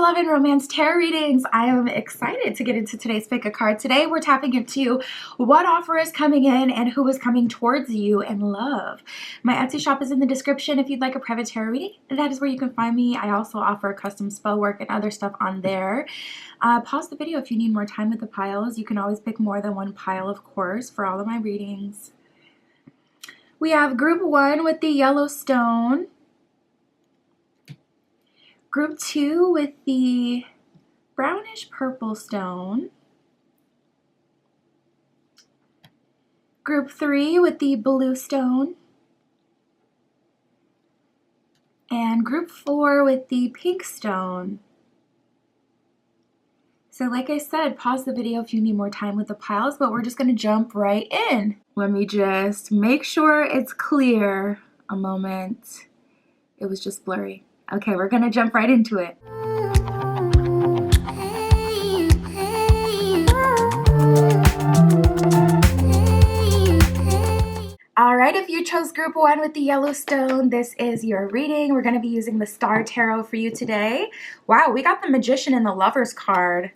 love and romance tarot readings. I am excited to get into today's pick a card. Today we're tapping into what offer is coming in and who is coming towards you in love. My Etsy shop is in the description if you'd like a private tarot reading. That is where you can find me. I also offer custom spell work and other stuff on there. Pause the video if you need more time with the piles. You can always pick more than one pile, of course, for all of my readings. We have group 1 with the yellow stone. Group 2 with the brownish purple stone. Group 3 with the blue stone. And group 4 with the pink stone. So like I said, pause the video if you need more time with the piles, but we're just going to jump right in. Let me just make sure it's clear. A moment. It was just blurry. Okay, we're gonna jump right into it. All right, if you chose group 1 with the yellow stone, this is your reading. We're gonna be using the Star Tarot for you today. Wow, we got the Magician and the Lovers card.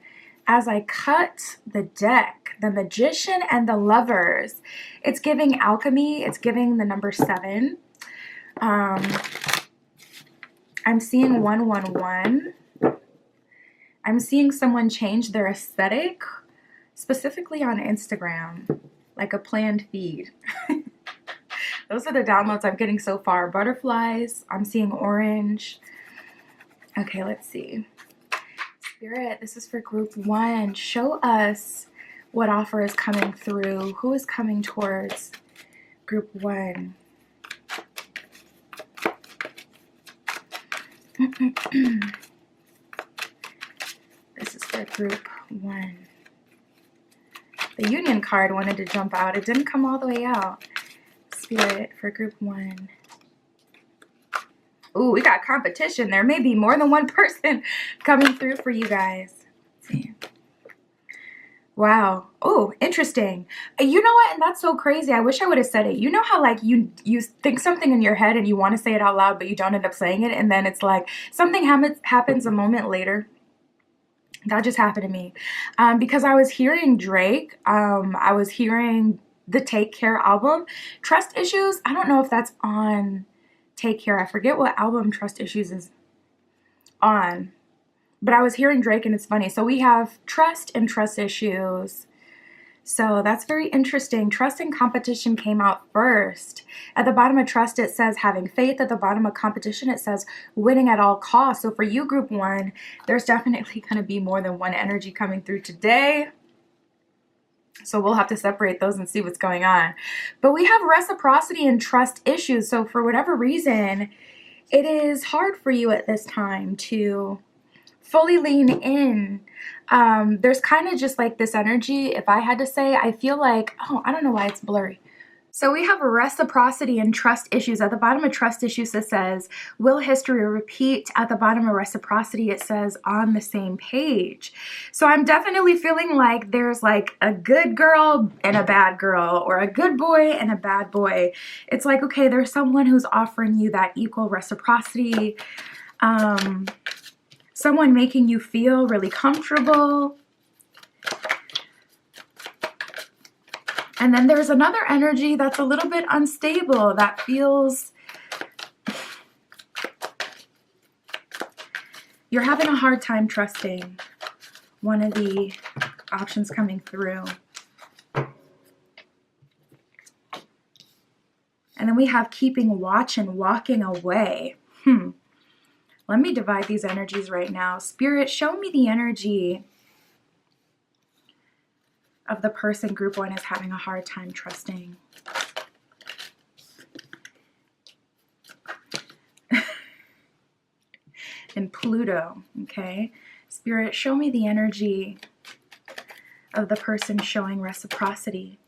As I cut the deck, the Magician and the Lovers. It's giving alchemy, it's giving the number 7. I'm seeing 111. I'm seeing someone change their aesthetic, specifically on Instagram, like a planned feed. Those are the downloads I'm getting so far. Butterflies, I'm seeing orange. Okay, let's see. Spirit, this is for group 1. Show us what offer is coming through. Who is coming towards group 1? This is for group 1. The Union card wanted to jump out. It didn't come all the way out. Spirit for group 1. Ooh, we got competition. There may be more than one person coming through for you guys. Let's see. Wow. Oh, interesting. You know what? And that's so crazy. I wish I would have said it. You know how like you think something in your head and you want to say it out loud, but you don't end up saying it. And then it's like something happens a moment later. That just happened to me. Because I was hearing Drake. I was hearing the Take Care album. Trust Issues. I don't know if that's on Take Care. I forget what album Trust Issues is on. But I was hearing Drake and it's funny. So we have trust and trust issues. So that's very interesting. Trust and competition came out first. At the bottom of trust, it says having faith. At the bottom of competition, it says winning at all costs. So for you, group 1, there's definitely going to be more than one energy coming through today. So we'll have to separate those and see what's going on. But we have reciprocity and trust issues. So for whatever reason, it is hard for you at this time to fully lean in. There's kind of just like this energy. If I had to say, I feel like, oh, I don't know why it's blurry. So we have reciprocity and trust issues. At the bottom of trust issues, it says, will history repeat? At the bottom of reciprocity, it says on the same page. So I'm definitely feeling like there's like a good girl and a bad girl, or a good boy and a bad boy. It's like, okay, there's someone who's offering you that equal reciprocity. Someone making you feel really comfortable. And then there's another energy that's a little bit unstable, that feels you're having a hard time trusting one of the options coming through. And then we have keeping watch and walking away. Let me divide these energies right now. Spirit, show me the energy of the person group 1 is having a hard time trusting. And Pluto, okay? Spirit, show me the energy of the person showing reciprocity.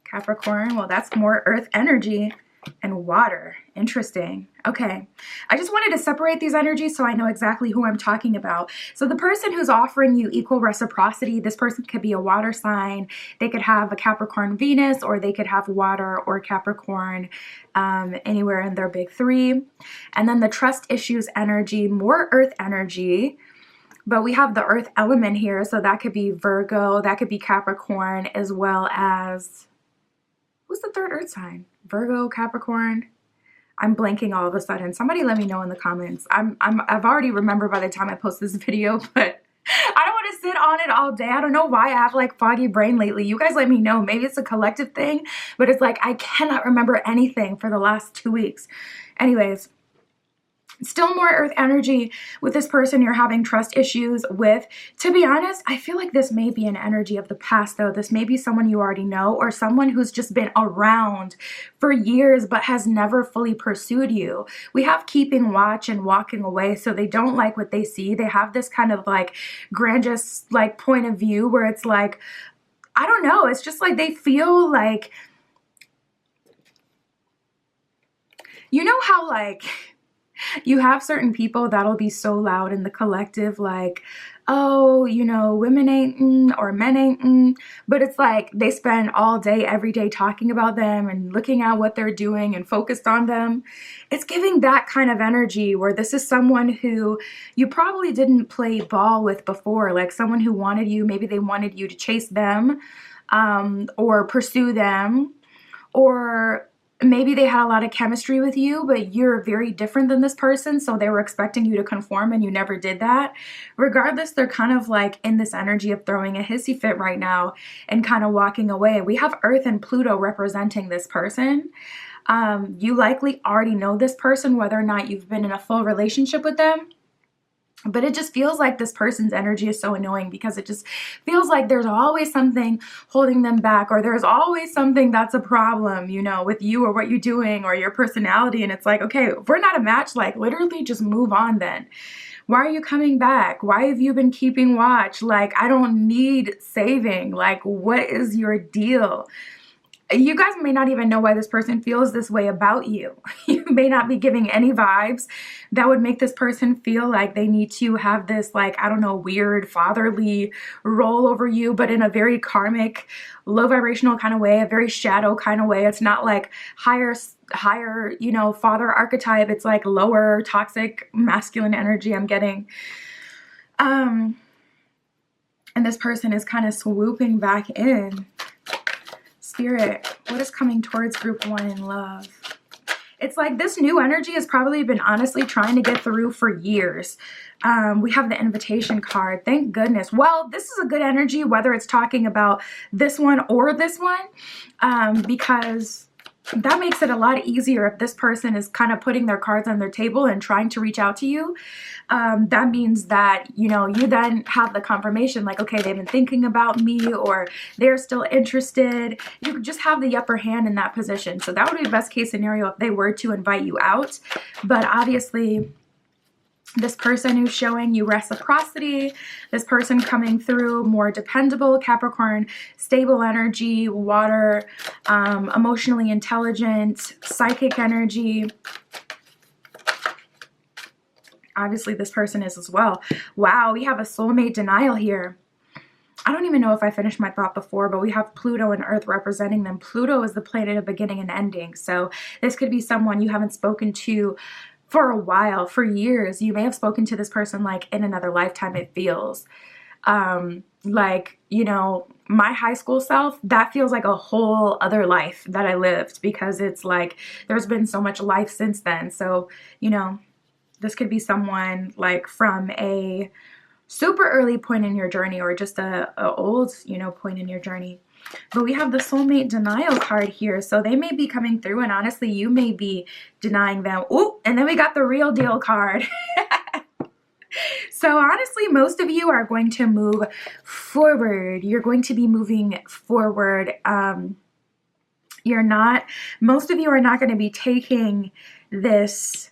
Capricorn, well, that's more earth energy. And water. Interesting. Okay. I just wanted to separate these energies so I know exactly who I'm talking about. So the person who's offering you equal reciprocity, this person could be a water sign. They could have a Capricorn Venus, or they could have water or Capricorn anywhere in their big 3. And then the trust issues energy, more earth energy. But we have the earth element here, so that could be Virgo, that could be Capricorn, as well as, what's the third earth sign? Virgo, Capricorn. I'm blanking all of a sudden. Somebody let me know in the comments. I've already remembered by the time I post this video, but I don't want to sit on it all day. I don't know why I have like foggy brain lately. You guys let me know. Maybe it's a collective thing, but it's like I cannot remember anything for the last 2 weeks. Anyways, still more earth energy with this person you're having trust issues with. To be honest, I feel like this may be an energy of the past though. This may be someone you already know, or someone who's just been around for years but has never fully pursued you. We have keeping watch and walking away, so they don't like what they see. They have this kind of like grandiose like point of view where it's like, I don't know, it's just like they feel like, you know how like you have certain people that'll be so loud in the collective, like, oh, you know, women ain't or men ain't, but it's like they spend all day, every day talking about them and looking at what they're doing and focused on them. It's giving that kind of energy where this is someone who you probably didn't play ball with before, like someone who wanted you, maybe they wanted you to chase them or pursue them, or maybe they had a lot of chemistry with you, but you're very different than this person, so they were expecting you to conform and you never did that. Regardless, they're kind of like in this energy of throwing a hissy fit right now and kind of walking away. We have Earth and Pluto representing this person. You likely already know this person, whether or not you've been in a full relationship with them. But it just feels like this person's energy is so annoying because it just feels like there's always something holding them back, or there's always something that's a problem, you know, with you or what you're doing or your personality. And it's like, okay, if we're not a match, like literally just move on then. Why are you coming back? Why have you been keeping watch? Like, I don't need saving. Like, what is your deal? You guys may not even know why this person feels this way about you. You may not be giving any vibes that would make this person feel like they need to have this, like, I don't know, weird fatherly role over you, but in a very karmic, low vibrational kind of way, a very shadow kind of way. It's not like higher, you know, father archetype. It's like lower toxic masculine energy I'm getting. And this person is kind of swooping back in. Spirit, what is coming towards group 1 in love? It's like this new energy has probably been honestly trying to get through for years. We have the invitation card. Thank goodness. Well, this is a good energy, whether it's talking about this one or this one, because that makes it a lot easier if this person is kind of putting their cards on their table and trying to reach out to you. That means that, you know, you then have the confirmation like, okay, they've been thinking about me, or they're still interested. You just have the upper hand in that position. So that would be best case scenario if they were to invite you out. But obviously, this person who's showing you reciprocity, this person coming through more dependable, Capricorn, stable energy, water, emotionally intelligent, psychic energy. Obviously, this person is as well. Wow, we have a soulmate denial here. I don't even know if I finished my thought before, but we have Pluto and Earth representing them. Pluto is the planet of beginning and ending. So this could be someone you haven't spoken to for a while, for years. You may have spoken to this person like in another lifetime, it feels. Like, you know, my high school self, that feels like a whole other life that I lived, because it's like there's been so much life since then. So, you know, this could be someone like from a super early point in your journey, or just a old, you know, point in your journey. But we have the soulmate denial card here. So they may be coming through, and honestly, you may be denying them. Ooh, and then we got the real deal card. So honestly, most of you are going to move forward. You're going to be moving forward. Most of you are not going to be taking this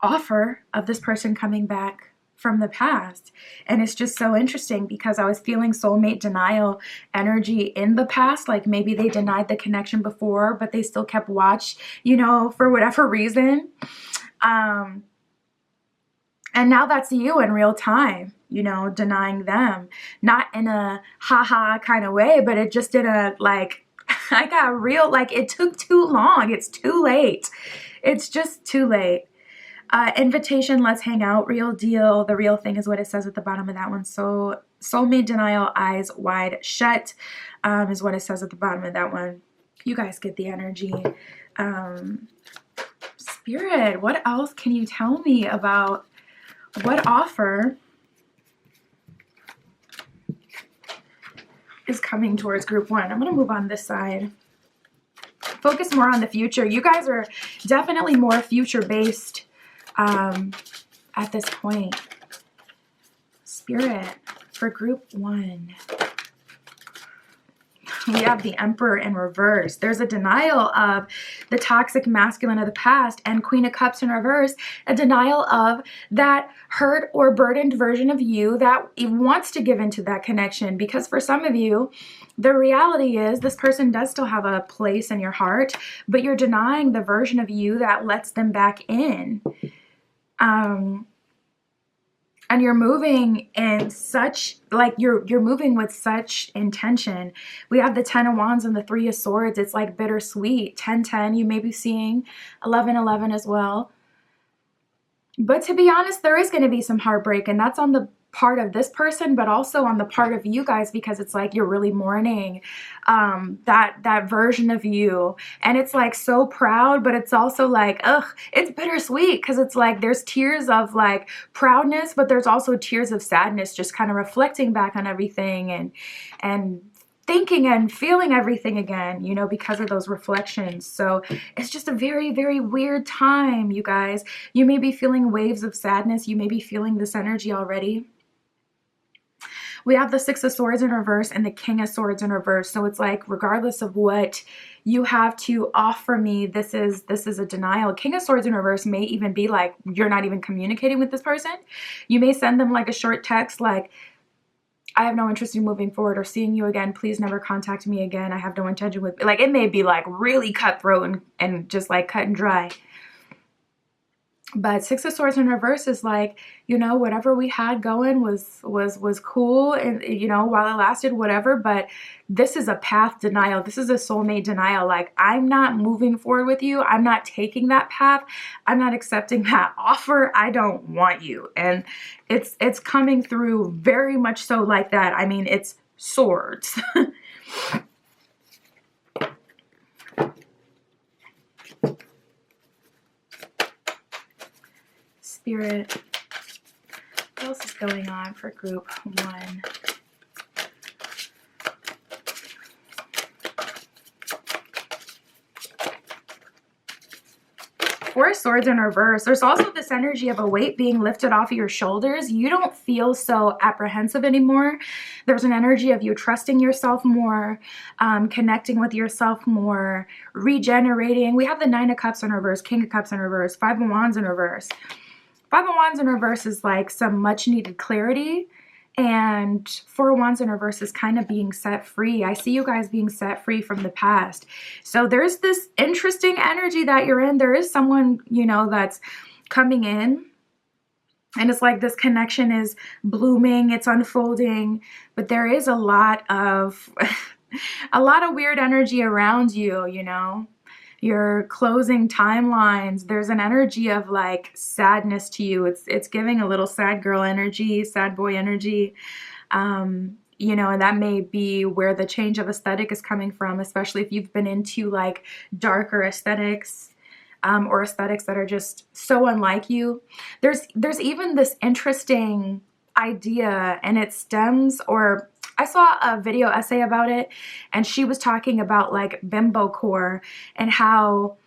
offer of this person coming back from the past. And it's just so interesting because I was feeling soulmate denial energy in the past. Like maybe they denied the connection before, but they still kept watch, you know, for whatever reason. And now that's you in real time, you know, denying them. Not in a haha kind of way, but it just in a like, I got real, like it took too long. It's too late. It's just too late. Invitation, let's hang out, real deal. The real thing is what it says at the bottom of that one. So soulmate denial, eyes wide shut, is what it says at the bottom of that one. You guys get the energy. Spirit, what else can you tell me about what offer is coming towards group one? I'm going to move on this side. Focus more on the future. You guys are definitely more future-based at this point. Spirit, for group one. We have the Emperor in reverse. There's a denial of the toxic masculine of the past, and Queen of Cups in reverse, a denial of that hurt or burdened version of you that wants to give into that connection. Because for some of you, the reality is this person does still have a place in your heart, but you're denying the version of you that lets them back in. And you're moving in such, like, you're moving with such intention. We have the 10 of Wands and the 3 of Swords. It's like bittersweet. 10-10, you may be seeing 11-11 as well. But to be honest, there is going to be some heartbreak, and that's on the part of this person, but also on the part of you guys, because it's like you're really mourning that version of you, and it's like so proud, but it's also like, ugh, it's bittersweet, because it's like there's tears of like proudness, but there's also tears of sadness, just kind of reflecting back on everything and thinking and feeling everything again, you know, because of those reflections. So it's just a very, very weird time, you guys. You may be feeling waves of sadness. You may be feeling this energy already. We have the 6 of Swords in reverse and the King of Swords in reverse. So it's like, regardless of what you have to offer me, this is a denial. King of Swords in reverse may even be like, you're not even communicating with this person. You may send them like a short text like, I have no interest in moving forward or seeing you again. Please never contact me again. I have no intention with, like, it may be like really cutthroat and just like cut and dry. But 6 of Swords in reverse is like, you know, whatever we had going was cool, and, you know, while it lasted, whatever. But this is a path denial. This is a soulmate denial. Like, I'm not moving forward with you. I'm not taking that path. I'm not accepting that offer. I don't want you. And it's coming through very much so like that. I mean, it's swords. Spirit, what else is going on for group one? Four of Swords in reverse. There's also this energy of a weight being lifted off of your shoulders. You don't feel so apprehensive anymore. There's an energy of you trusting yourself more, connecting with yourself more, regenerating. We have the 9 of Cups in reverse, King of Cups in reverse, 5 of Wands in reverse. 5 of Wands in reverse is like some much needed clarity, and 4 of Wands in reverse is kind of being set free. I see you guys being set free from the past. So there's this interesting energy that you're in. There is someone, you know, that's coming in, and it's like this connection is blooming, it's unfolding, but there is a lot of a lot of weird energy around you, you know. You're closing timelines. There's an energy of like sadness to you. It's giving a little sad girl energy, sad boy energy. You know, and that may be where the change of aesthetic is coming from, especially if you've been into like darker aesthetics, or aesthetics that are just so unlike you. There's even this interesting idea, and it stems, or I saw a video essay about it, and she was talking about like bimbo core and how,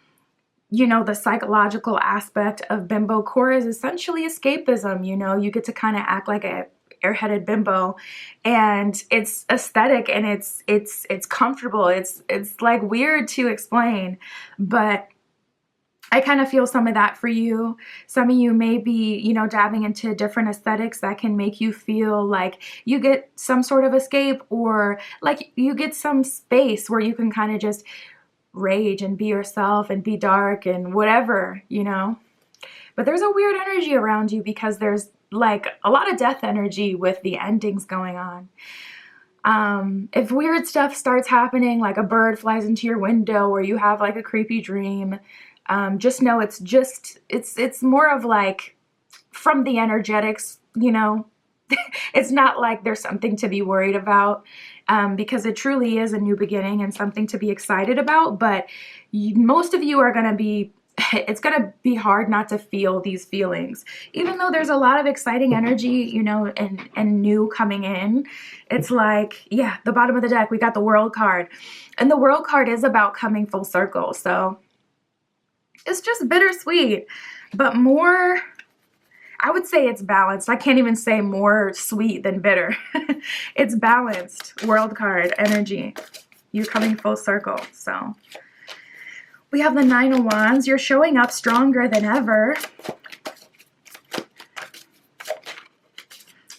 you know, the psychological aspect of bimbo core is essentially escapism. You know, you get to kind of act like a airheaded bimbo, and it's aesthetic, and it's comfortable. It's like weird to explain, but I kind of feel some of that for you. Some of you may be, you know, dabbing into different aesthetics that can make you feel like you get some sort of escape, or like you get some space where you can kind of just rage and be yourself and be dark and whatever, you know. But there's a weird energy around you because there's like a lot of death energy with the endings going on. If weird stuff starts happening, like a bird flies into your window, or you have like a creepy dream, Just know it's more of like from the energetics, you know. It's not like there's something to be worried about, because it truly is a new beginning and something to be excited about. But most of you are going to be, it's going to be hard not to feel these feelings, even though there's a lot of exciting energy, you know, and new coming in. It's like, yeah, the bottom of the deck, we got the World card, and the World card is about coming full circle. So it's just bittersweet, but more, I would say it's balanced. I can't even say more sweet than bitter. It's balanced. World card energy. You're coming full circle. So we have the Nine of Wands. You're showing up stronger than ever.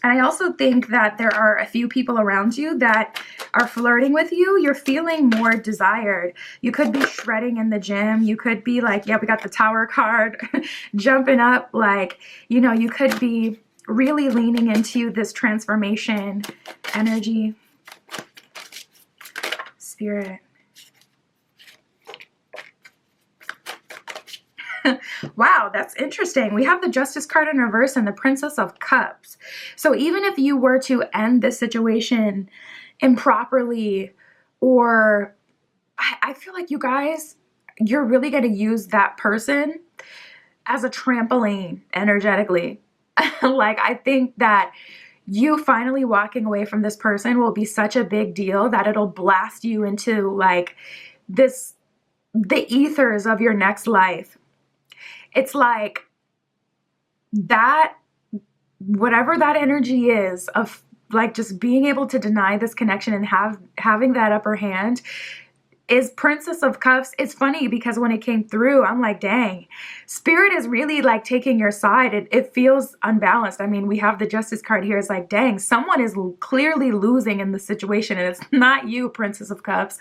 And I also think that there are a few people around you that are flirting with you. You're feeling more desired. You could be shredding in the gym. You could be like, yeah, we got the Tower card, jumping up. Like, you know, you could be really leaning into this transformation energy. Spirit. Wow, that's interesting. We have the Justice card in reverse and the Princess of Cups. So even if you were to end this situation improperly, or I feel like you guys, you're really going to use that person as a trampoline energetically. Like, I think that you finally walking away from this person will be such a big deal that it'll blast you into like this, the ethers of your next life. It's like that, whatever that energy is of like just being able to deny this connection and having that upper hand is Princess of Cups. It's funny because when it came through, I'm like, dang, Spirit is really like taking your side. It feels unbalanced. I mean, we have the Justice card here. It's like, dang, someone is clearly losing in the situation, and it's not you, Princess of Cups.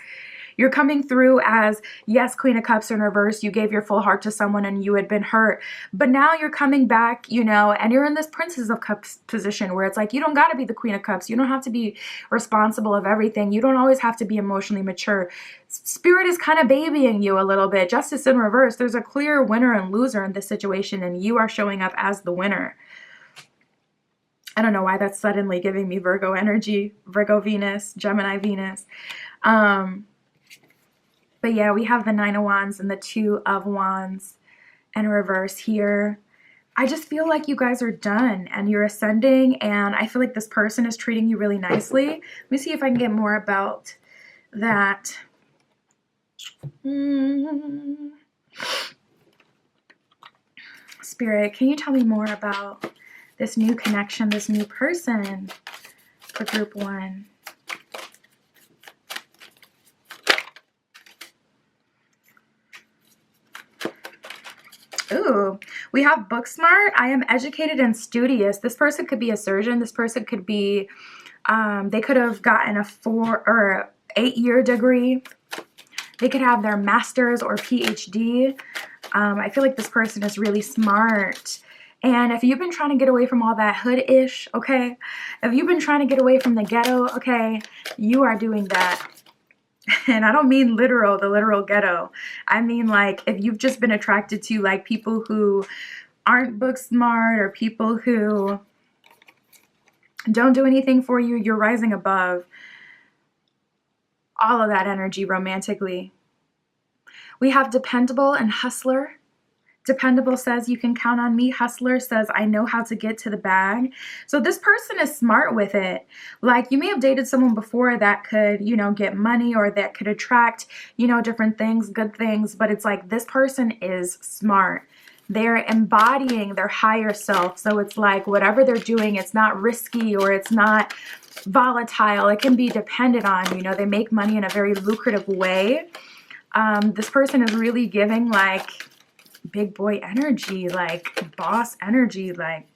You're coming through as, yes, Queen of Cups in reverse. You gave your full heart to someone and you had been hurt. But now you're coming back, you know, and you're in this Princess of Cups position where it's like, you don't got to be the Queen of Cups. You don't have to be responsible of everything. You don't always have to be emotionally mature. Spirit is kind of babying you a little bit. Justice in reverse. There's a clear winner and loser in this situation, and you are showing up as the winner. I don't know why that's suddenly giving me Virgo energy, Virgo Venus, Gemini Venus. But yeah, we have the Nine of Wands and the Two of Wands in reverse here. I just feel like you guys are done and you're ascending, and I feel like this person is treating you really nicely. Let me see if I can get more about that. Spirit, can you tell me more about this new connection, this new person for group one? Ooh, we have book smart. I am educated and studious. This person could be a surgeon. This person could be, they could have gotten a 4 or 8-year degree. They could have their master's or PhD. I feel like this person is really smart. And if you've been trying to get away from all that hood-ish, okay, if you've been trying to get away from the ghetto, okay, you are doing that. And I don't mean literal, the literal ghetto. I mean, like, if you've just been attracted to, like, people who aren't book smart or people who don't do anything for you, you're rising above all of that energy romantically. We have dependable and hustler. Dependable says, you can count on me. Hustler says, I know how to get to the bag. So this person is smart with it. Like, you may have dated someone before that could, you know, get money or that could attract, you know, different things, good things. But it's like this person is smart. They're embodying their higher self. So it's like whatever they're doing, it's not risky or it's not volatile. It can be dependent on, you know, they make money in a very lucrative way. This person is really giving like big boy energy, like boss energy, like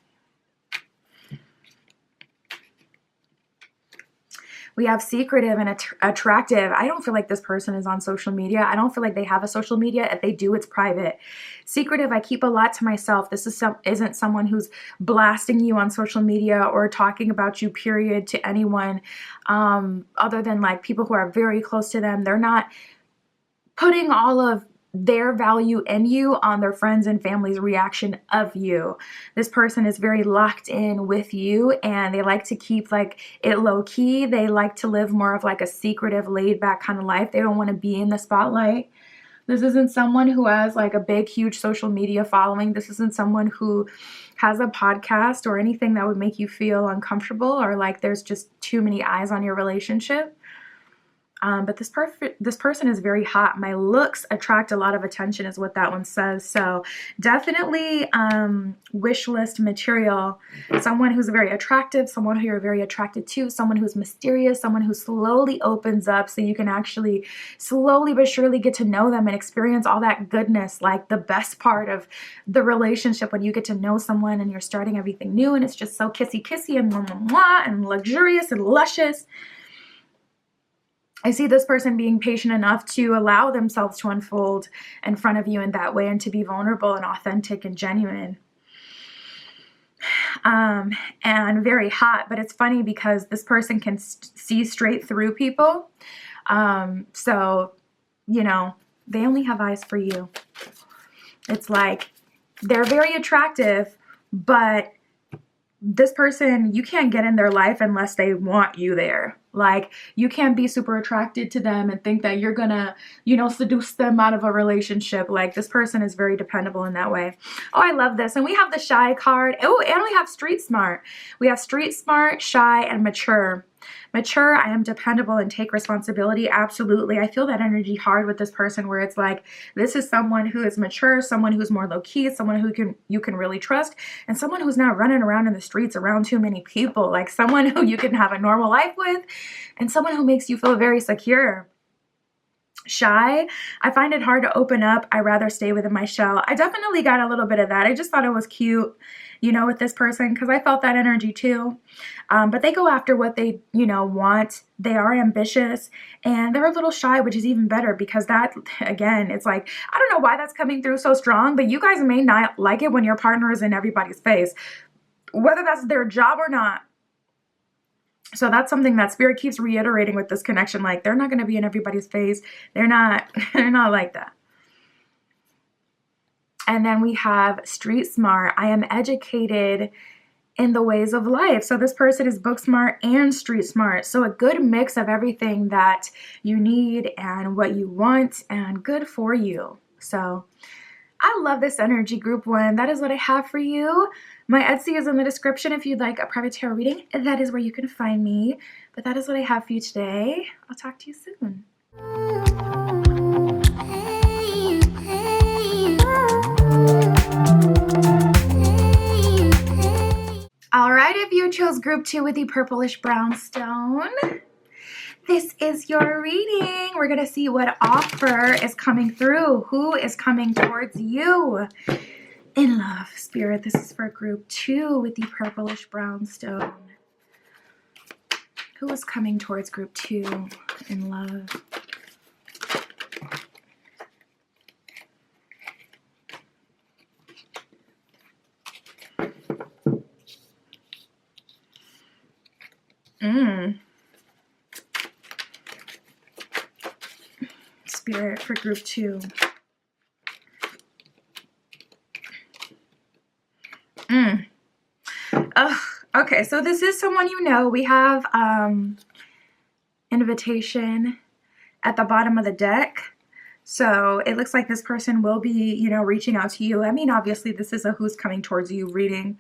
we have secretive and attractive. I don't feel like this person is on social media. I don't feel like they have a social media. If they do, it's private. Secretive, I keep a lot to myself. This isn't someone who's blasting you on social media or talking about you, period, to anyone other than like people who are very close to them. They're not putting all of their value in you on their friends and family's reaction of you. This person is very locked in with you, and they like to keep like it low key. They like to live more of like a secretive, laid back kind of life. They don't want to be in the spotlight. This isn't someone who has like a big, huge social media following. This isn't someone who has a podcast or anything that would make you feel uncomfortable or like there's just too many eyes on your relationship. But this person is very hot. My looks attract a lot of attention is what that one says. So definitely wish list material. Someone who's very attractive, someone who you're very attracted to, someone who's mysterious, someone who slowly opens up so you can actually slowly but surely get to know them and experience all that goodness, like the best part of the relationship when you get to know someone and you're starting everything new and it's just so kissy kissy and mwah, mwah, mwah, and luxurious and luscious. I see this person being patient enough to allow themselves to unfold in front of you in that way and to be vulnerable and authentic and genuine. And very hot, but it's funny because this person can see straight through people. So, you know, they only have eyes for you. It's like they're very attractive, but this person, you can't get in their life unless they want you there. Like, you can't be super attracted to them and think that you're gonna, you know, seduce them out of a relationship. Like, this person is very dependable in that way. Oh, I love this. And we have the shy card. Oh, and we have street smart. We have street smart, shy, and mature. Mature, I am dependable and take responsibility. Absolutely. I feel that energy hard with this person where it's like, this is someone who is mature, someone who's more low key, someone who you can really trust, and someone who's not running around in the streets around too many people, like someone who you can have a normal life with and someone who makes you feel very secure. Shy, I find it hard to open up. I rather stay within my shell. I definitely got a little bit of that. I just thought it was cute, you know, with this person because I felt that energy too. But they go after what they, you know, want. They are ambitious and they're a little shy, which is even better because that, again, it's like, I don't know why that's coming through so strong, but you guys may not like it when your partner is in everybody's face, whether that's their job or not. So that's something that Spirit keeps reiterating with this connection. Like, they're not going to be in everybody's face. They're not like that. And then we have street smart. I am educated in the ways of life. So this person is book smart and street smart. So a good mix of everything that you need and what you want and good for you. So I love this energy, group one. That is what I have for you. My Etsy is in the description if you'd like a private tarot reading. That is where you can find me. But that is what I have for you today. I'll talk to you soon. All right, if you chose group 2 with the purplish brown stone, this is your reading. We're going to see what offer is coming through. Who is coming towards you in love? Spirit, this is for group 2 with the purplish brown stone. Who is coming towards group 2 in love? Spirit for group 2. Okay, so this is someone you know. We have invitation at the bottom of the deck. So it looks like this person will be, you know, reaching out to you. I mean, obviously this is a who's coming towards you reading.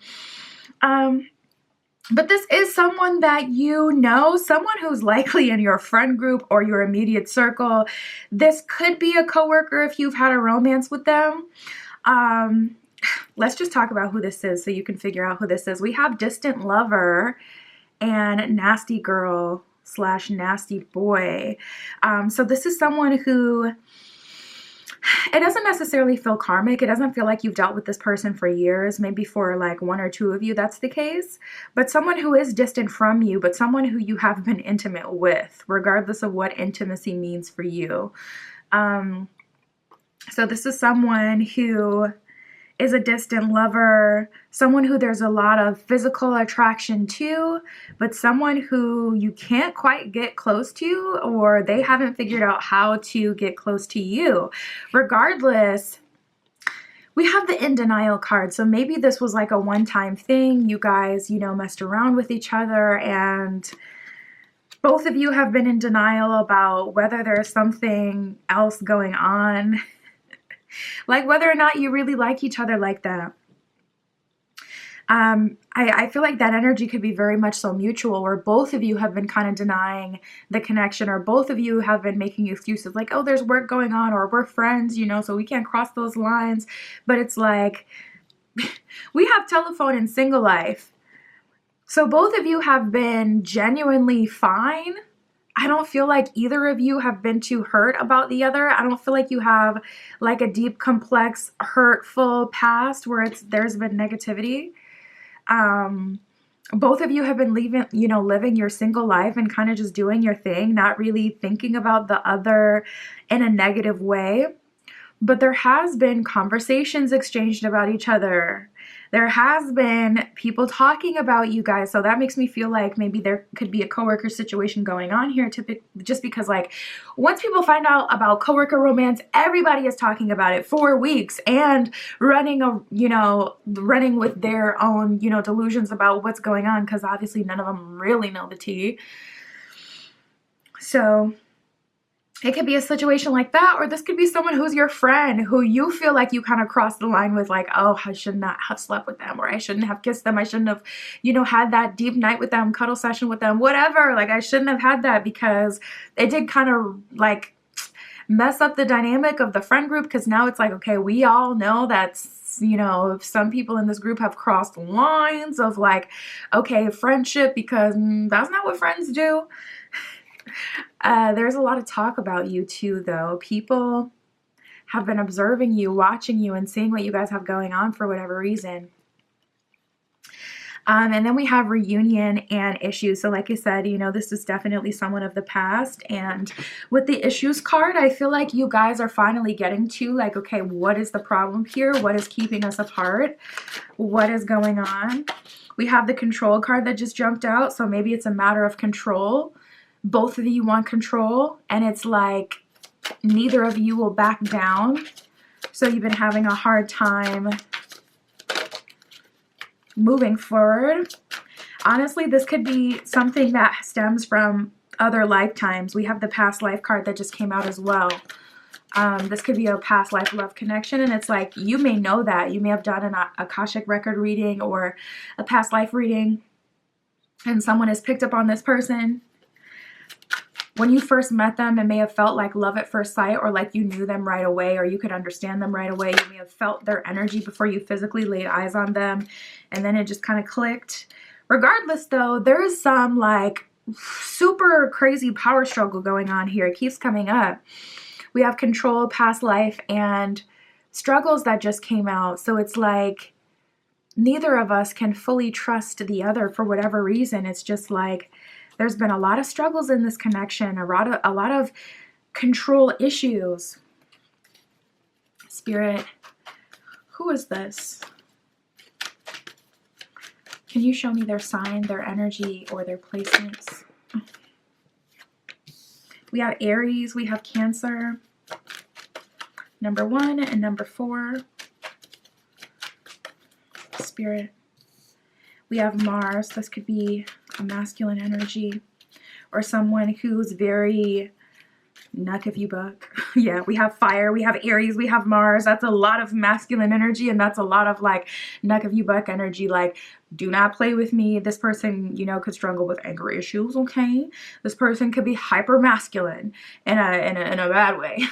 But this is someone that you know, someone who's likely in your friend group or your immediate circle. This could be a coworker if you've had a romance with them. Let's just talk about who this is so you can figure out who this is. We have distant lover and nasty girl / nasty boy. So this is someone who, it doesn't necessarily feel karmic. It doesn't feel like you've dealt with this person for years. Maybe for like 1 or 2 of you, that's the case. But someone who is distant from you, but someone who you have been intimate with, regardless of what intimacy means for you. So this is someone who is a distant lover, someone who there's a lot of physical attraction to, but someone who you can't quite get close to, or they haven't figured out how to get close to you. Regardless, we have the in denial card. So maybe this was like a one-time thing. You guys, you know, messed around with each other, and both of you have been in denial about whether there's something else going on. Like whether or not you really like each other like that. I feel like that energy could be very much so mutual, where both of you have been kind of denying the connection, or both of you have been making excuses like, oh, there's work going on, or we're friends, you know, so we can't cross those lines. But it's like, we have telephone and single life. So both of you have been genuinely fine. I don't feel like either of you have been too hurt about the other. I don't feel like you have like a deep, complex, hurtful past where there's been negativity. Both of you have been living your single life and kind of just doing your thing, not really thinking about the other in a negative way. But there has been conversations exchanged about each other. There has been people talking about you guys. So that makes me feel like maybe there could be a coworker situation going on here, just because like once people find out about coworker romance, everybody is talking about it for weeks and running with their own, delusions about what's going on, because obviously none of them really know the tea. So it could be a situation like that, or this could be someone who's your friend who you feel like you kind of crossed the line with, like, oh, I should not have slept with them, or I shouldn't have kissed them. I shouldn't have, had that deep night with them, cuddle session with them, whatever. Like, I shouldn't have had that, because it did kind of like mess up the dynamic of the friend group. Because now it's like, okay, we all know that's, some people in this group have crossed lines of like, okay, friendship, because that's not what friends do. There's a lot of talk about you too, though. People have been observing you, watching you, and seeing what you guys have going on for whatever reason. And then we have reunion and issues. So like I said, this is definitely someone of the past. And with the issues card, I feel like you guys are finally getting to like, okay, what is the problem here? What is keeping us apart? What is going on? We have the control card that just jumped out. So maybe it's a matter of control. Both of you want control, and it's like neither of you will back down. So you've been having a hard time moving forward. Honestly, this could be something that stems from other lifetimes. We have the past life card that just came out as well. This could be a past life love connection, and it's like you may know that. You may have done an Akashic record reading or a past life reading, and someone has picked up on this person. When you first met them, it may have felt like love at first sight, or like you knew them right away, or you could understand them right away. You may have felt their energy before you physically laid eyes on them, and then it just kind of clicked. Regardless, though, there is some like super crazy power struggle going on here. It keeps coming up. We have control, past life, and struggles that just came out. So it's like neither of us can fully trust the other for whatever reason. It's just like there's been a lot of struggles in this connection, a lot of control issues. Spirit, who is this? Can you show me their sign, their energy, or their placements? We have Aries, we have Cancer, number 1 and number 4. Spirit. We have Mars. This could be a masculine energy, or someone who's very knuck if you buck. Yeah, we have fire, we have Aries, we have Mars. That's a lot of masculine energy, and that's a lot of like knuck if you buck energy. Like, do not play with me. This person, could struggle with anger issues, okay? This person could be hyper masculine in a bad way.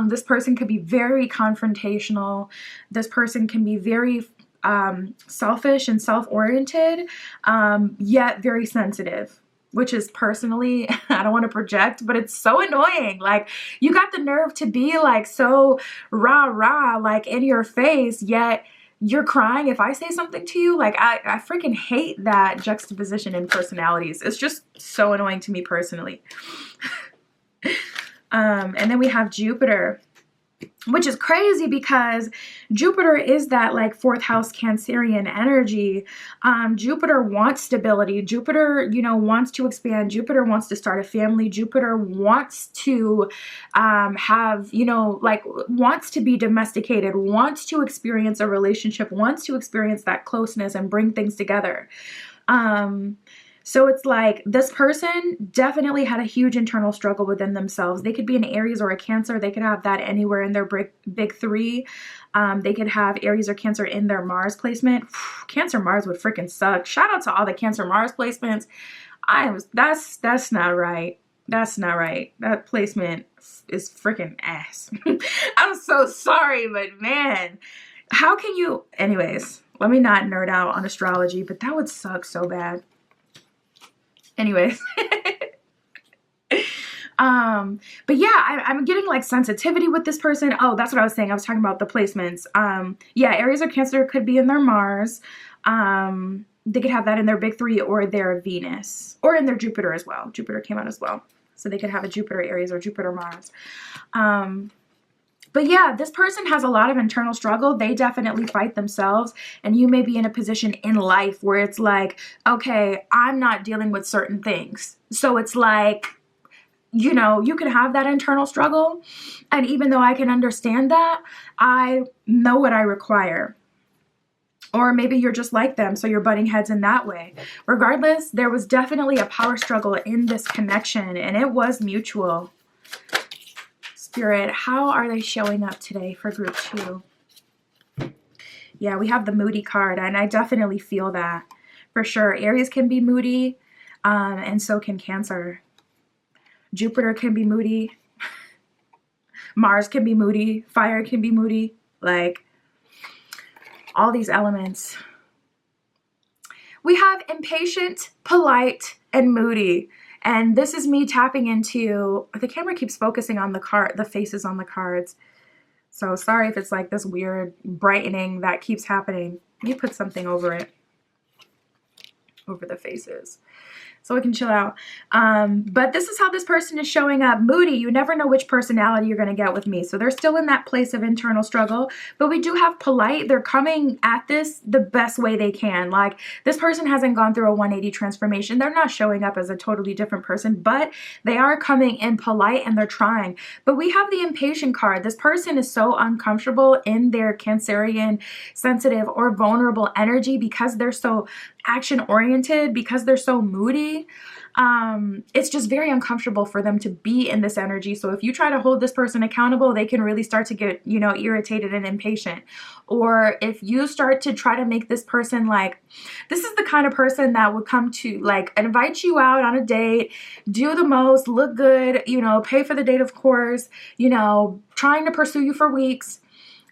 This person could be very confrontational. This person can be very selfish and self-oriented, yet very sensitive, which is personally, I don't want to project, but it's so annoying. Like, you got the nerve to be like so rah, like in your face, yet you're crying if I say something to you. Like, I freaking hate that juxtaposition in personalities. It's just so annoying to me personally. And then we have Jupiter. which is crazy because Jupiter is that like fourth house Cancerian energy. Jupiter wants stability. Jupiter, wants to expand. Jupiter wants to start a family. Jupiter wants to have, like wants to be domesticated, wants to experience a relationship, wants to experience that closeness and bring things together. So it's like this person definitely had a huge internal struggle within themselves. They could be an Aries or a Cancer. They could have that anywhere in their big three. They could have Aries or Cancer in their Mars placement. Cancer Mars would freaking suck. Shout out to all the Cancer Mars placements. That's not right. That's not right. That placement is freaking ass. I'm so sorry, but man, how can you? Anyways, let me not nerd out on astrology, but that would suck so bad. Anyways. But yeah, I'm getting like sensitivity with this person. Oh, that's what I was saying. I was talking about the placements. Yeah, Aries or Cancer could be in their Mars. They could have that in their big three or their Venus or in their Jupiter as well. Jupiter came out as well. So they could have a Jupiter Aries or Jupiter Mars. But yeah, this person has a lot of internal struggle. They definitely fight themselves. And you may be in a position in life where it's like, okay, I'm not dealing with certain things. So it's like, you can have that internal struggle. And even though I can understand that, I know what I require. Or maybe you're just like them, so you're butting heads in that way. Regardless, there was definitely a power struggle in this connection, and it was mutual. Spirit, how are they showing up today for group 2? Yeah, we have the moody card, and I definitely feel that for sure. Aries can be moody, and so can Cancer. Jupiter can be moody. Mars can be moody. Fire can be moody. Like, all these elements. We have impatient, polite, and moody. And this is me tapping into, the camera keeps focusing on the faces on the cards. So sorry if it's like this weird brightening that keeps happening. Let me put something over it, over the faces, so we can chill out. But this is how this person is showing up. Moody. You never know which personality you're going to get with me. So they're still in that place of internal struggle. But we do have polite. They're coming at this the best way they can. Like, this person hasn't gone through a 180 transformation. They're not showing up as a totally different person. But they are coming in polite and they're trying. But we have the impatient card. This person is so uncomfortable in their Cancerian, sensitive, or vulnerable energy because they're so action-oriented, because they're so moody. It's just very uncomfortable for them to be in this energy. So if you try to hold this person accountable, they can really start to get, irritated and impatient. Or if you start to try to make this person like, this is the kind of person that would come to like invite you out on a date, do the most, look good, pay for the date, of course, trying to pursue you for weeks,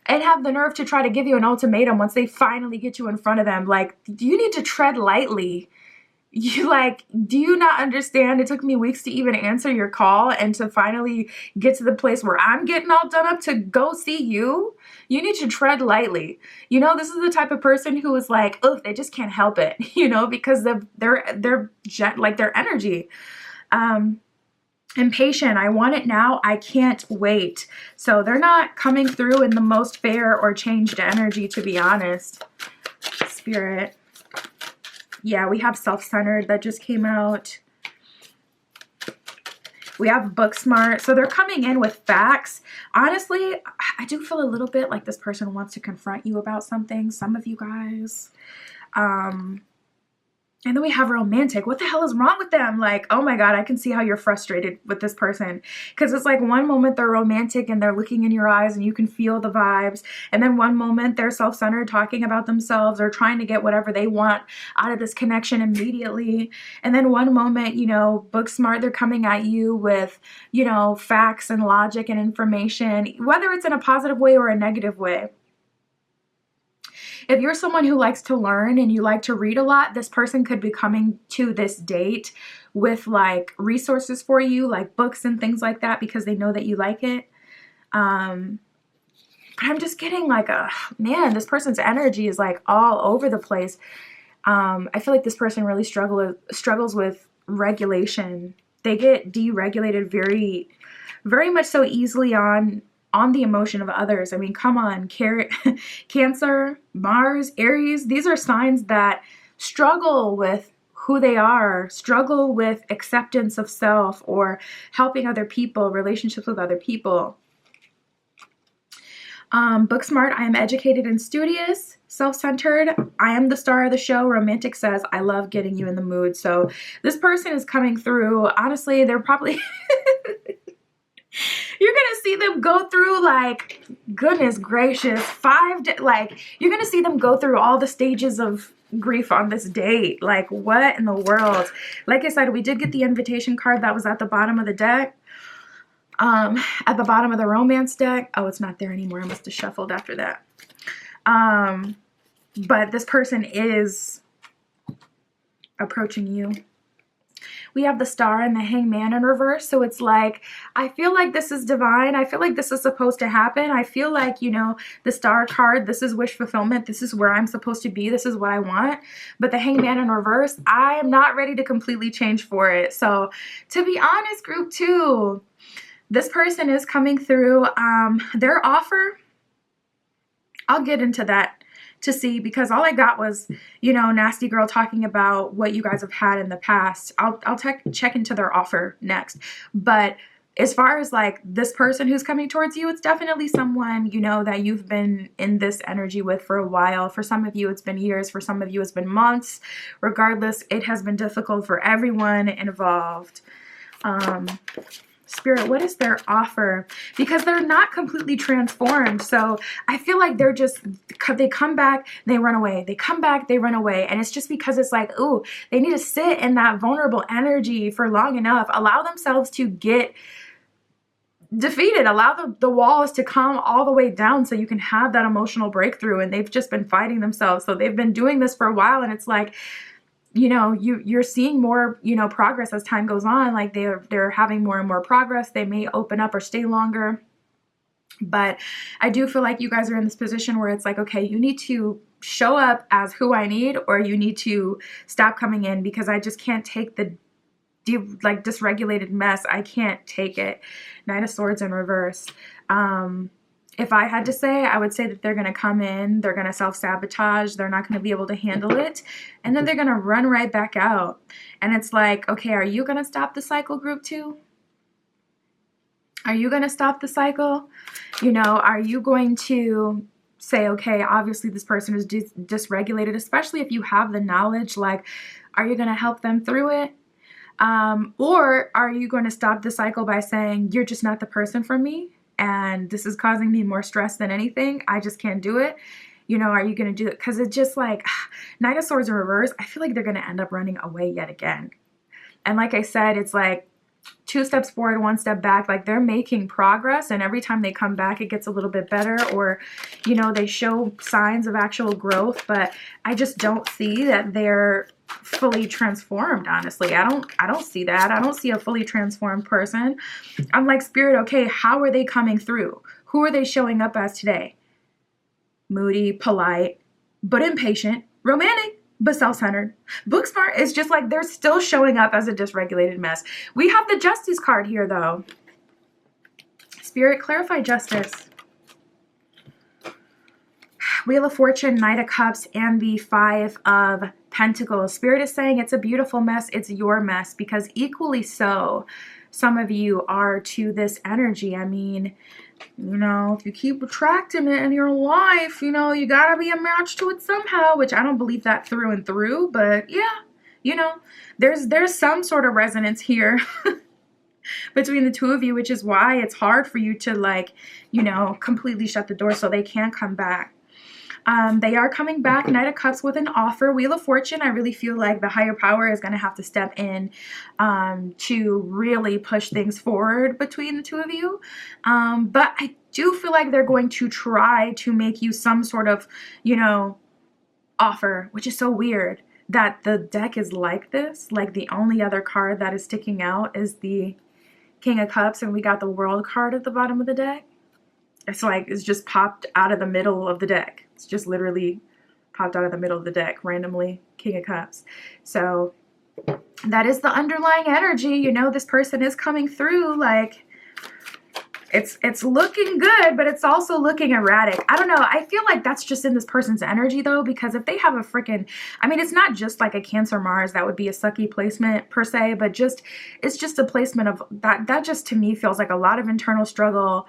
and have the nerve to try to give you an ultimatum once they finally get you in front of them. Like, you need to tread lightly. Do you not understand? It took me weeks to even answer your call and to finally get to the place where I'm getting all done up to go see you. You need to tread lightly. This is the type of person who is like, oh, they just can't help it, because of their energy. Impatient. I want it now. I can't wait. So they're not coming through in the most fair or changed energy, to be honest. Spirit. Yeah, we have self-centered that just came out. We have book smart. So they're coming in with facts. Honestly, I do feel a little bit like this person wants to confront you about something. Some of you guys. And then we have romantic. What the hell is wrong with them? Like, oh my God, I can see how you're frustrated with this person. Because it's like one moment they're romantic and they're looking in your eyes and you can feel the vibes. And then one moment they're self-centered, talking about themselves or trying to get whatever they want out of this connection immediately. And then one moment, book smart, they're coming at you with, facts and logic and information, whether it's in a positive way or a negative way. If you're someone who likes to learn and you like to read a lot, this person could be coming to this date with like resources for you, like books and things like that, because they know that you like it. But I'm just getting like, man, this person's energy is like all over the place. I feel like this person really struggles with regulation. They get deregulated very, very much so easily on on the emotion of others. I mean, come on, Cancer, Mars, Aries, these are signs that struggle with who they are, struggle with acceptance of self or helping other people, relationships with other people. Book smart, I am educated and studious. Self-centered, I am the star of the show. Romantic says, I love getting you in the mood. So this person is coming through. Honestly, they're probably... You're going to see them go through, like, goodness gracious, like, you're going to see them go through all the stages of grief on this date. Like, what in the world? Like I said, we did get the invitation card that was at the bottom of the deck. At the bottom of the romance deck. Oh, it's not there anymore. I must have shuffled after that. But this person is approaching you. We have the Star and the Hangman in reverse. So it's like, I feel like this is divine. I feel like this is supposed to happen. I feel like, you know, the Star card, this is wish fulfillment. This is where I'm supposed to be. This is what I want. But the Hangman in reverse, I am not ready to completely change for it. So to be honest, group 2, this person is coming through. Their offer, I'll get into that to see, because all I got was, you know, nasty girl talking about what you guys have had in the past. I'll check into their offer next. But as far as like this person who's coming towards you, it's definitely someone, you know, that you've been in this energy with for a while. For some of you, it's been years. For some of you, it's been months. Regardless, it has been difficult for everyone involved. Spirit, what is their offer? Because they're not completely transformed. So I feel like they're just, they come back, they run away. They come back, they run away. And it's just because it's like, ooh, they need to sit in that vulnerable energy for long enough. Allow themselves to get defeated. Allow the walls to come all the way down so you can have that emotional breakthrough. And they've just been fighting themselves. So they've been doing this for a while. And it's like, you know, you're seeing more, you know, progress as time goes on. Like they're having more and more progress. They may open up or stay longer. But I do feel like you guys are in this position where it's like, okay, you need to show up as who I need, or you need to stop coming in, because I just can't take the dysregulated mess. I can't take it. Knight of Swords in reverse. If I had to say, I would say that they're going to come in, they're going to self-sabotage, they're not going to be able to handle it, and then they're going to run right back out. And it's like, okay, are you going to stop the cycle, group 2? Are you going to stop the cycle? You know, are you going to say, okay, obviously this person is dysregulated, especially if you have the knowledge, like, are you going to help them through it? Or are you going to stop the cycle by saying, you're just not the person for me? And this is causing me more stress than anything. I just can't do it. You know, are you going to do it? Because it's just like, Knight of Swords in reverse, I feel like they're going to end up running away yet again. And like I said, it's like 2 steps forward, 1 step back. Like they're making progress. And every time they come back, it gets a little bit better. Or, you know, they show signs of actual growth. But I just don't see that they're fully transformed. Honestly, I don't see that. I don't see a fully transformed person. I'm like, Spirit, okay, how are they coming through? Who are they showing up as today? Moody, polite, but impatient, romantic, but self-centered. Book smart is just like they're still showing up as a dysregulated mess. We have the Justice card here though. Spirit, clarify justice. Wheel of Fortune, Knight of Cups, and the 5 of Pentacles. Spirit is saying it's a beautiful mess. It's your mess, because equally so, some of you are to this energy. I mean, you know, if you keep attracting it in your life, you know, you gotta be a match to it somehow, which I don't believe that through and through, but yeah, you know, there's some sort of resonance here between the two of you, which is why it's hard for you to, like, you know, completely shut the door so they can't come back. They are coming back. Knight of Cups with an offer. Wheel of Fortune, I really feel like the higher power is going to have to step in to really push things forward between the two of you. But I do feel like they're going to try to make you some sort of, you know, offer, which is so weird that the deck is like this. Like the only other card that is sticking out is the King of Cups, and we got the World card at the bottom of the deck. It's like it's just popped out of the middle of the deck. It's just literally popped out of the middle of the deck randomly. King of Cups. So that is the underlying energy. You know, this person is coming through. Like, It's looking good, but it's also looking erratic. I don't know. I feel like that's just in this person's energy though, because if they have a freaking, I mean, it's not just like a Cancer Mars, that would be a sucky placement per se, but just, it's just a placement of that just to me feels like a lot of internal struggle,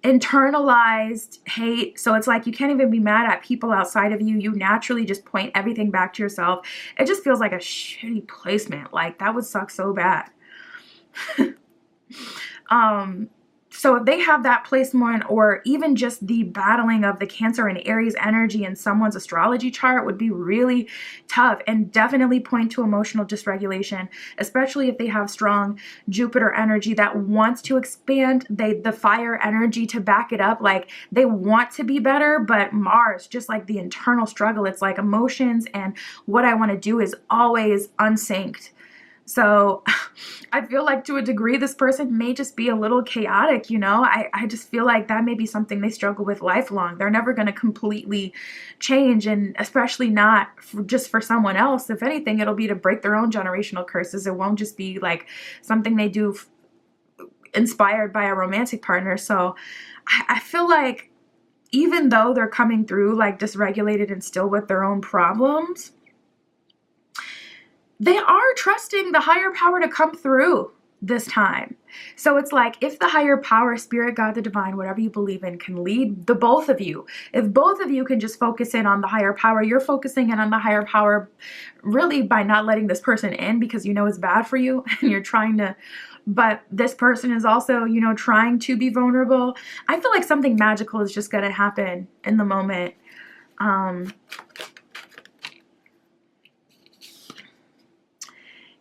internalized hate. So it's like you can't even be mad at people outside of you. You naturally just point everything back to yourself. It just feels like a shitty placement. Like that would suck so bad. So if they have that placement, or even just the battling of the Cancer and Aries energy in someone's astrology chart, would be really tough and definitely point to emotional dysregulation, especially if they have strong Jupiter energy that wants to expand, the fire energy to back it up. Like they want to be better, but Mars, just like the internal struggle, it's like emotions and what I want to do is always unsynced. So I feel like to a degree, this person may just be a little chaotic, you know? I just feel like that may be something they struggle with lifelong. They're never going to completely change, and especially not just for someone else. If anything, it'll be to break their own generational curses. It won't just be like something they do inspired by a romantic partner. So I feel like even though they're coming through like dysregulated and still with their own problems, they are trusting the higher power to come through this time. So it's like if the higher power, spirit, God, the divine, whatever you believe in, can lead the both of you, if both of you can just focus in on the higher power, you're focusing in on the higher power really by not letting this person in because you know it's bad for you and you're trying to, but this person is also, you know, trying to be vulnerable. I feel like something magical is just going to happen in the moment.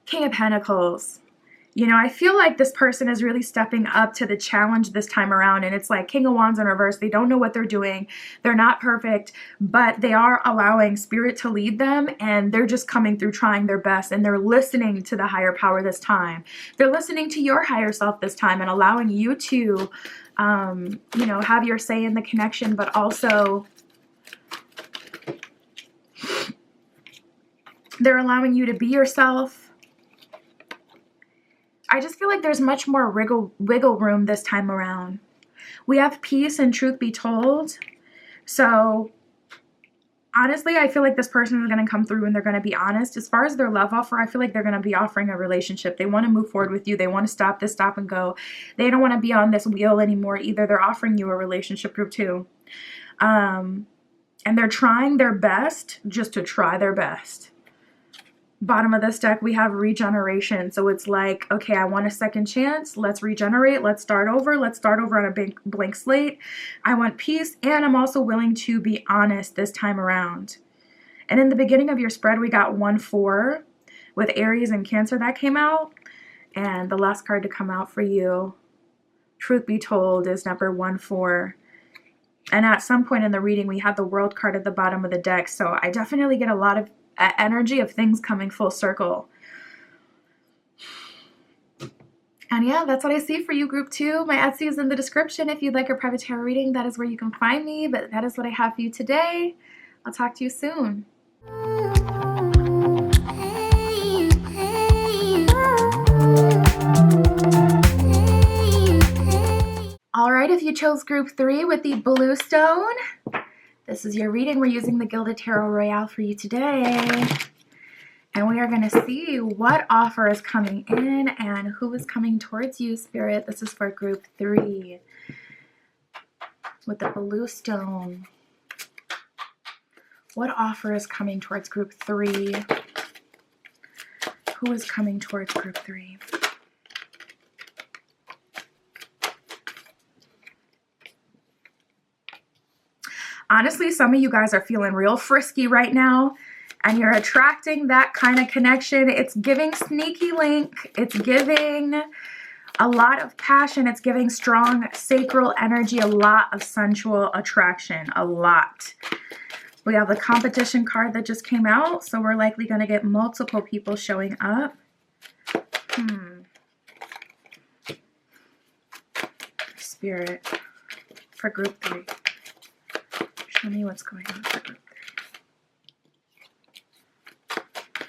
King of Pentacles. You know, I feel like this person is really stepping up to the challenge this time around. And it's like King of Wands in reverse. They don't know what they're doing. They're not perfect, but they are allowing spirit to lead them. And they're just coming through trying their best. And they're listening to the higher power this time. They're listening to your higher self this time and allowing you to, you know, have your say in the connection, but also they're allowing you to be yourself. I just feel like there's much more wiggle room this time around. We have peace and truth be told. So honestly, I feel like this person is going to come through and they're going to be honest. As far as their love offer, I feel like they're going to be offering a relationship. They want to move forward with you. They want to stop this stop and go. They don't want to be on this wheel anymore either. They're offering you a relationship group too. And they're trying their best just to try their best. Bottom of this deck, we have regeneration. So it's like, okay, I want a second chance. Let's regenerate. Let's start over. Let's start over on a blank slate. I want peace, and I'm also willing to be honest this time around. And in the beginning of your spread, we got 1-4 with Aries and Cancer that came out. And the last card to come out for you, truth be told, is number 1-4. And at some point in the reading, we had the World card at the bottom of the deck. So I definitely get a lot of energy of things coming full circle. And yeah, that's what I see for you, group 2. My Etsy is in the description. If you'd like a private tarot reading, that is where you can find me. But that is what I have for you today. I'll talk to you soon. All right, if you chose group 3 with the blue stone, this is your reading. We're using the Gilded Tarot Royale for you today. And we are going to see what offer is coming in and who is coming towards you, Spirit. This is for group 3 with the blue stone. What offer is coming towards group 3? Who is coming towards group 3? Honestly, some of you guys are feeling real frisky right now, and you're attracting that kind of connection. It's giving sneaky link. It's giving a lot of passion. It's giving strong sacral energy, a lot of sensual attraction, a lot. We have the competition card that just came out, so we're likely going to get multiple people showing up. Spirit for group 3. Show me what's going on for group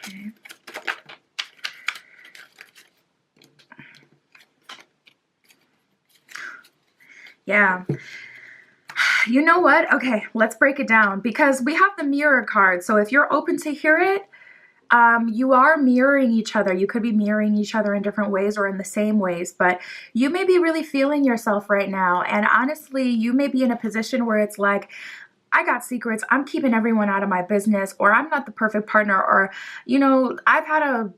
3. Okay. Yeah. You know what? Okay, let's break it down because we have the mirror card. So if you're open to hear it, you are mirroring each other. You could be mirroring each other in different ways or in the same ways, but you may be really feeling yourself right now. And honestly, you may be in a position where it's like, I got secrets. I'm keeping everyone out of my business, or I'm not the perfect partner, or, I've had a,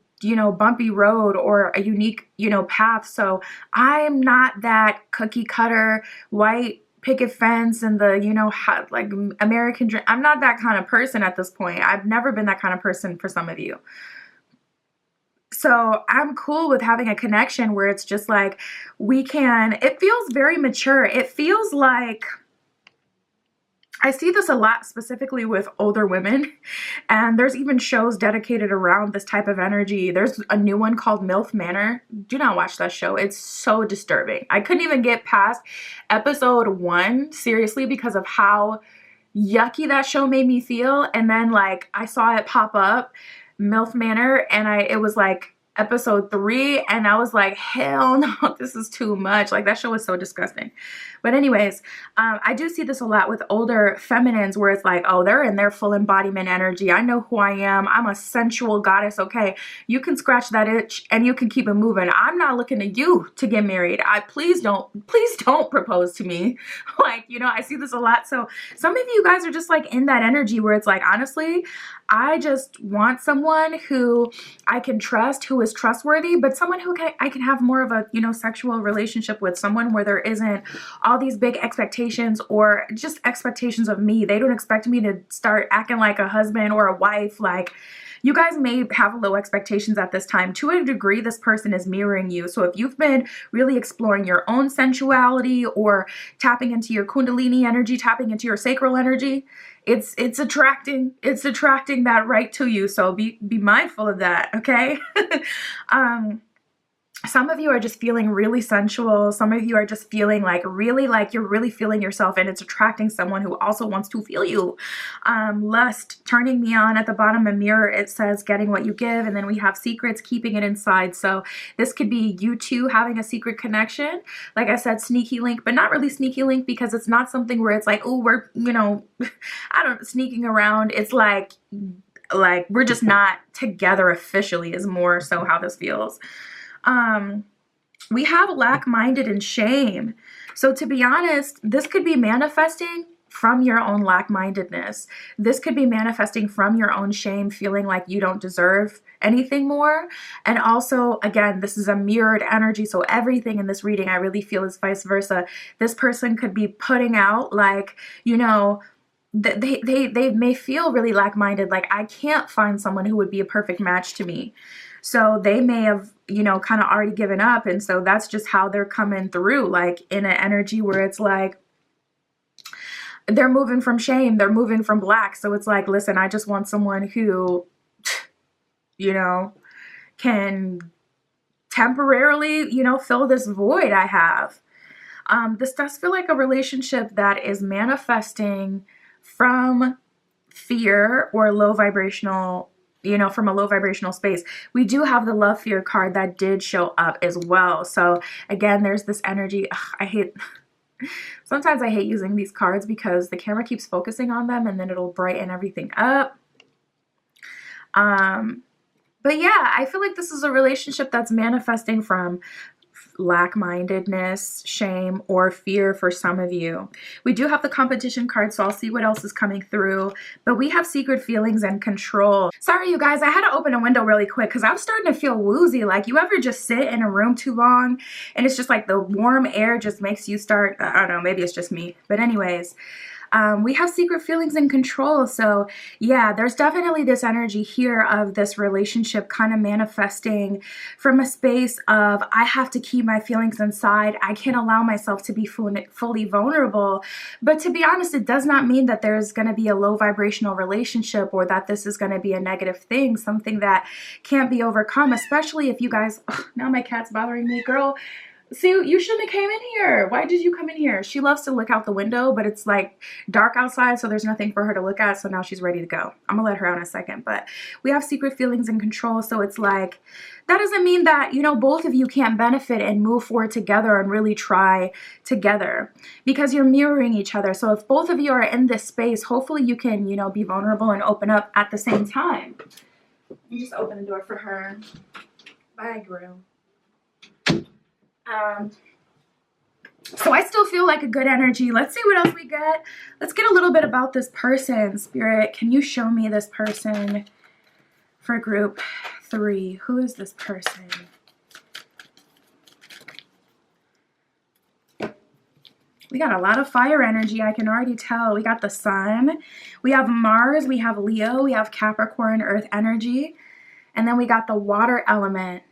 bumpy road or a unique, path. So I'm not that cookie cutter white picket fence and the, hot, like American dream. I'm not that kind of person at this point. I've never been that kind of person for some of you. So I'm cool with having a connection where it's just like it feels very mature. It feels like, I see this a lot specifically with older women, and there's even shows dedicated around this type of energy. There's a new one called MILF Manor. Do not watch that show. It's so disturbing. I couldn't even get past episode 1, seriously, because of how yucky that show made me feel. And then like I saw it pop up, MILF Manor, and it was like episode 3, and I was like, hell no, this is too much. Like that show was so disgusting. But anyways, I do see this a lot with older feminines where it's like, oh, they're in their full embodiment energy. I know who I am. I'm a sensual goddess. Okay, you can scratch that itch and you can keep it moving. I'm not looking to you to get married. Please don't propose to me. Like, I see this a lot. So some of you guys are just like in that energy where it's like, honestly, I just want someone who I can trust, who is trustworthy, but someone who I can have more of a, sexual relationship with, someone where there isn't all these big expectations or just expectations of me. They don't expect me to start acting like a husband or a wife. Like, you guys may have low expectations at this time. To a degree, this person is mirroring you. So if you've been really exploring your own sensuality or tapping into your kundalini energy, tapping into your sacral energy, it's attracting that right to you. So be mindful of that, okay? Some of you are just feeling really sensual. Some of you are just feeling like you're really feeling yourself, and it's attracting someone who also wants to feel you. Lust, turning me on. At the bottom of mirror, it says getting what you give. And then we have secrets, keeping it inside. So this could be you two having a secret connection. Like I said, sneaky link, but not really sneaky link because it's not something where it's like, oh, we're, sneaking around. It's like we're just not together officially is more so how this feels. We have lack-minded and shame. So to be honest, this could be manifesting from your own lack-mindedness. This could be manifesting from your own shame, feeling like you don't deserve anything more. And also, again, this is a mirrored energy. So everything in this reading, I really feel is vice versa. This person could be putting out like, they may feel really lack-minded. Like, I can't find someone who would be a perfect match to me. So they may have, kind of already given up. And so that's just how they're coming through, like in an energy where it's like, they're moving from shame. They're moving from black. So it's like, listen, I just want someone who, can temporarily, fill this void I have. This does feel like a relationship that is manifesting from fear or low vibrational, from a low vibrational space. We do have the love fear card that did show up as well. So again, there's this energy. Sometimes I hate using these cards because the camera keeps focusing on them and then it'll brighten everything up. But yeah, I feel like this is a relationship that's manifesting from lack-mindedness, shame, or fear for some of you. We do have the competition card, so I'll see what else is coming through. But we have secret feelings and control. Sorry, you guys, I had to open a window really quick because I was starting to feel woozy. Like, you ever just sit in a room too long and it's just like the warm air just makes you start, I don't know, maybe it's just me. But anyways, we have secret feelings and control. So yeah, there's definitely this energy here of this relationship kind of manifesting from a space of, I have to keep my feelings inside. I can't allow myself to be fully vulnerable. But to be honest, it does not mean that there's going to be a low vibrational relationship or that this is going to be a negative thing, something that can't be overcome, especially if you guys, now my cat's bothering me, girl. See, you shouldn't have came in here. Why did you come in here? She loves to look out the window, but it's like dark outside, so there's nothing for her to look at. So now she's ready to go. I'm gonna let her out in a second, but we have secret feelings and control. So it's like, that doesn't mean that, you know, both of you can't benefit and move forward together and really try together, because you're mirroring each other. So if both of you are in this space, hopefully you can, you know, be vulnerable and open up at the same time. You just open the door for her. Bye, Gru. So I still feel like a good energy. Let's see what else we get. Let's get a little bit about this person. Spirit, can you show me this person for group 3? Who is this person? We got a lot of fire energy, I can already tell. We got the sun, we have Mars, we have Leo, we have Capricorn, earth energy, and then we got the water element.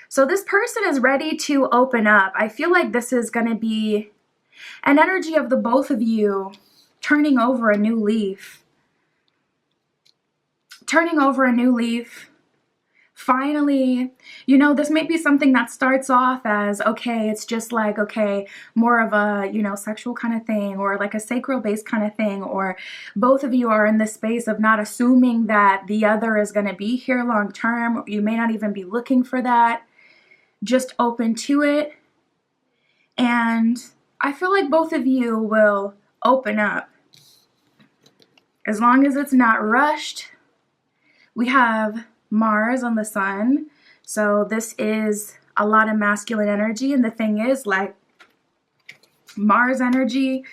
So this person is ready to open up. I feel like this is going to be an energy of the both of you turning over a new leaf. Turning over a new leaf. Finally, you know, this may be something that starts off as, okay, it's just like, okay, more of a, you know, sexual kind of thing, or like a sacral based kind of thing, or both of you are in this space of not assuming that the other is going to be here long term. You may not even be looking for that. Just open to it. And I feel like both of you will open up. As long as it's not rushed. We have Mars on the sun. So this is a lot of masculine energy. And the thing is, like, Mars energy,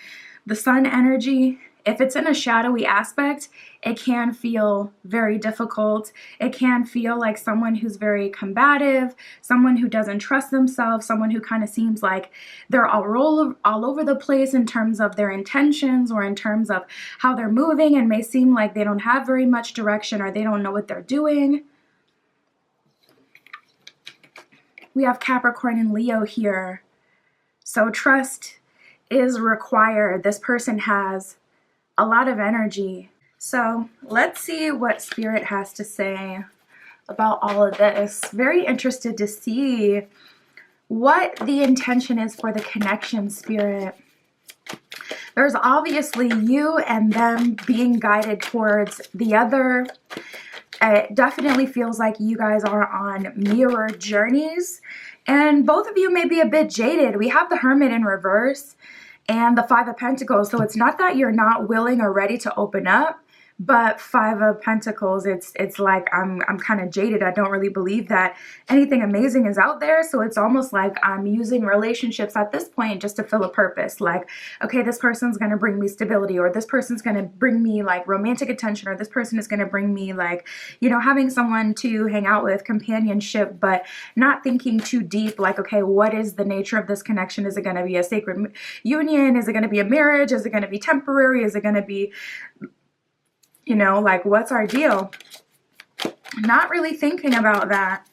the sun energy, if it's in a shadowy aspect, it can feel very difficult. It can feel like someone who's very combative, someone who doesn't trust themselves, someone who kind of seems like they're all over the place in terms of their intentions or in terms of how they're moving, and may seem like they don't have very much direction or they don't know what they're doing. We have Capricorn and Leo here. So trust is required. This person has a lot of energy. So let's see what Spirit has to say about all of this. Very interested to see what the intention is for the connection, Spirit. There's obviously you and them being guided towards the other. It definitely feels like you guys are on mirror journeys, and both of you may be a bit jaded. We have the Hermit in reverse and the Five of Pentacles. So it's not that you're not willing or ready to open up, but Five of Pentacles, it's like I'm kind of jaded. I don't really believe that anything amazing is out there. So it's almost like I'm using relationships at this point just to fill a purpose. Like, okay, this person's going to bring me stability, or this person's going to bring me like romantic attention, or this person is going to bring me like, you know, having someone to hang out with, companionship, but not thinking too deep. Like, okay, what is the nature of this connection? Is it going to be a sacred union? Is it going to be a marriage? Is it going to be temporary? Is it going to be, you know, like, what's our deal? Not really thinking about that.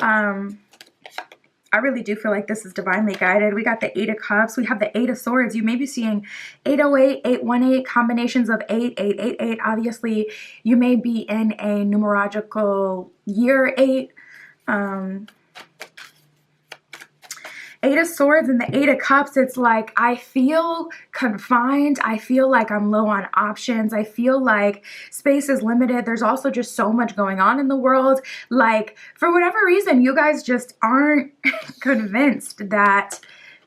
I really do feel like this is divinely guided. We got the Eight of Cups. We have the Eight of Swords. You may be seeing 808, 818, combinations of 8, 888. Obviously, you may be in a numerological year 8. Eight of Swords and the Eight of Cups, it's like I feel confined. I feel like I'm low on options. I feel like space is limited. There's also just so much going on in the world. Like, for whatever reason, you guys just aren't convinced that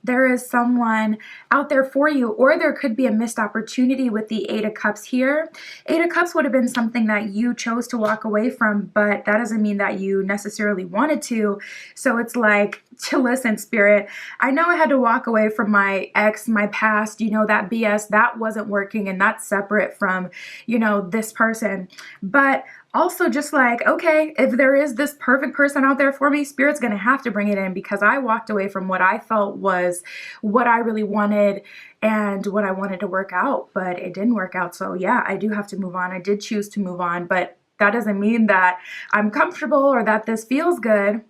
there is someone out there for you, or there could be a missed opportunity with the Eight of Cups here. Eight of Cups would have been something that you chose to walk away from, but that doesn't mean that you necessarily wanted to. So it's like, to listen, Spirit, I know I had to walk away from my ex, my past, you know, that BS, that wasn't working, and that's separate from, you know, this person. But also just like, okay, if there is this perfect person out there for me, Spirit's going to have to bring it in, because I walked away from what I felt was what I really wanted and what I wanted to work out, but it didn't work out. So yeah, I do have to move on. I did choose to move on, but that doesn't mean that I'm comfortable or that this feels good.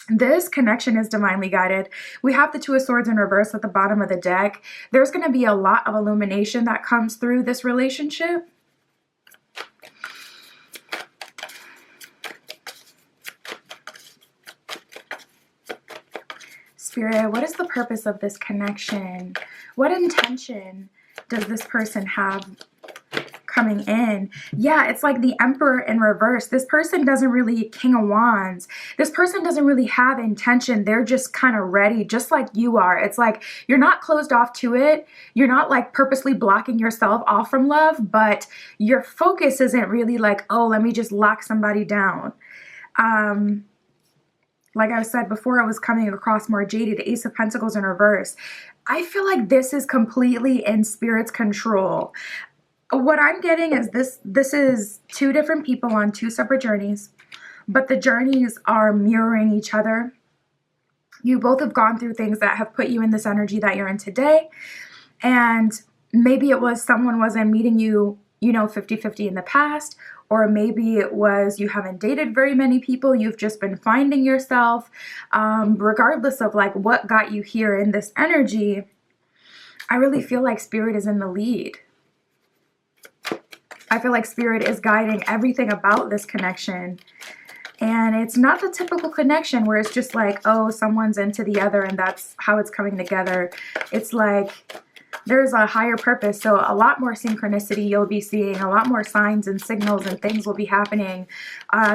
This connection is divinely guided. We have the Two of Swords in reverse at the bottom of the deck. There's going to be a lot of illumination that comes through this relationship. Spirit, what is the purpose of this connection? What intention does this person have coming in? Yeah, it's like the Emperor in reverse. This person doesn't really, King of Wands, this person doesn't really have intention. They're just kind of ready, just like you are. It's like you're not closed off to it. You're not like purposely blocking yourself off from love, but your focus isn't really like, oh, let me just lock somebody down. Like I said before, I was coming across more jaded, Ace of Pentacles in reverse. I feel like this is completely in Spirit's control. What I'm getting is this is two different people on two separate journeys, but the journeys are mirroring each other. You both have gone through things that have put you in this energy that you're in today. And maybe it was someone wasn't meeting you, 50-50 in the past, or maybe it was you haven't dated very many people. You've just been finding yourself. Regardless of like what got you here in this energy, I really feel like Spirit is in the lead. I feel like Spirit is guiding everything about this connection. And it's not the typical connection where it's just like, oh, someone's into the other and that's how it's coming together. It's like there's a higher purpose. So a lot more synchronicity you'll be seeing, a lot more signs and signals and things will be happening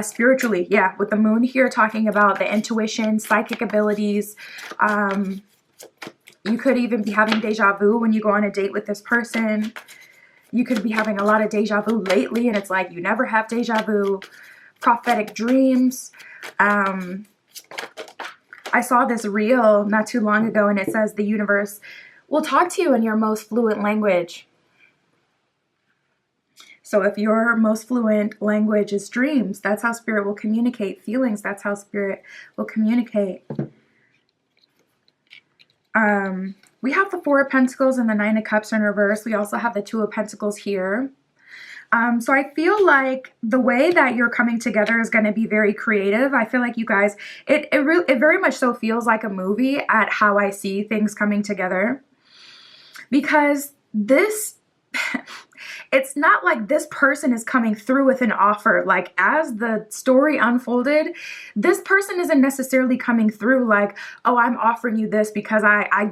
spiritually. Yeah, with the moon here talking about the intuition, psychic abilities. You could even be having deja vu when you go on a date with this person. You could be having a lot of deja vu lately, and it's like you never have deja vu. Prophetic dreams. I saw this reel not too long ago, and it says the universe will talk to you in your most fluent language. So if your most fluent language is dreams, that's how Spirit will communicate. Feelings, that's how Spirit will communicate. We have the Four of Pentacles and the Nine of Cups in reverse. We also have the Two of Pentacles here. So I feel like the way that you're coming together is going to be very creative. I feel like you guys, it very much so feels like a movie at how I see things coming together. Because this, it's not like this person is coming through with an offer. Like as the story unfolded, this person isn't necessarily coming through like, oh, I'm offering you this because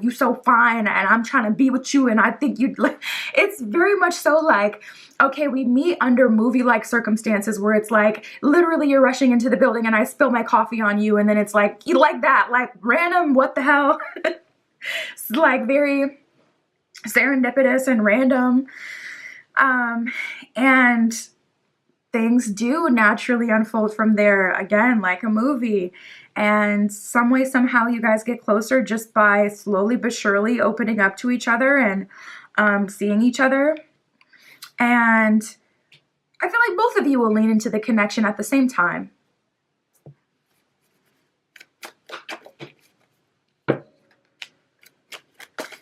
you so fine and I'm trying to be with you and I think you'd like. It's very much so like, okay, we meet under movie-like circumstances where it's like literally you're rushing into the building and I spill my coffee on you and then it's like you like that, like random, what the hell? It's like very serendipitous and random. And things do naturally unfold from there, again, like a movie. And some way, somehow you guys get closer just by slowly but surely opening up to each other and seeing each other. And I feel like both of you will lean into the connection at the same time.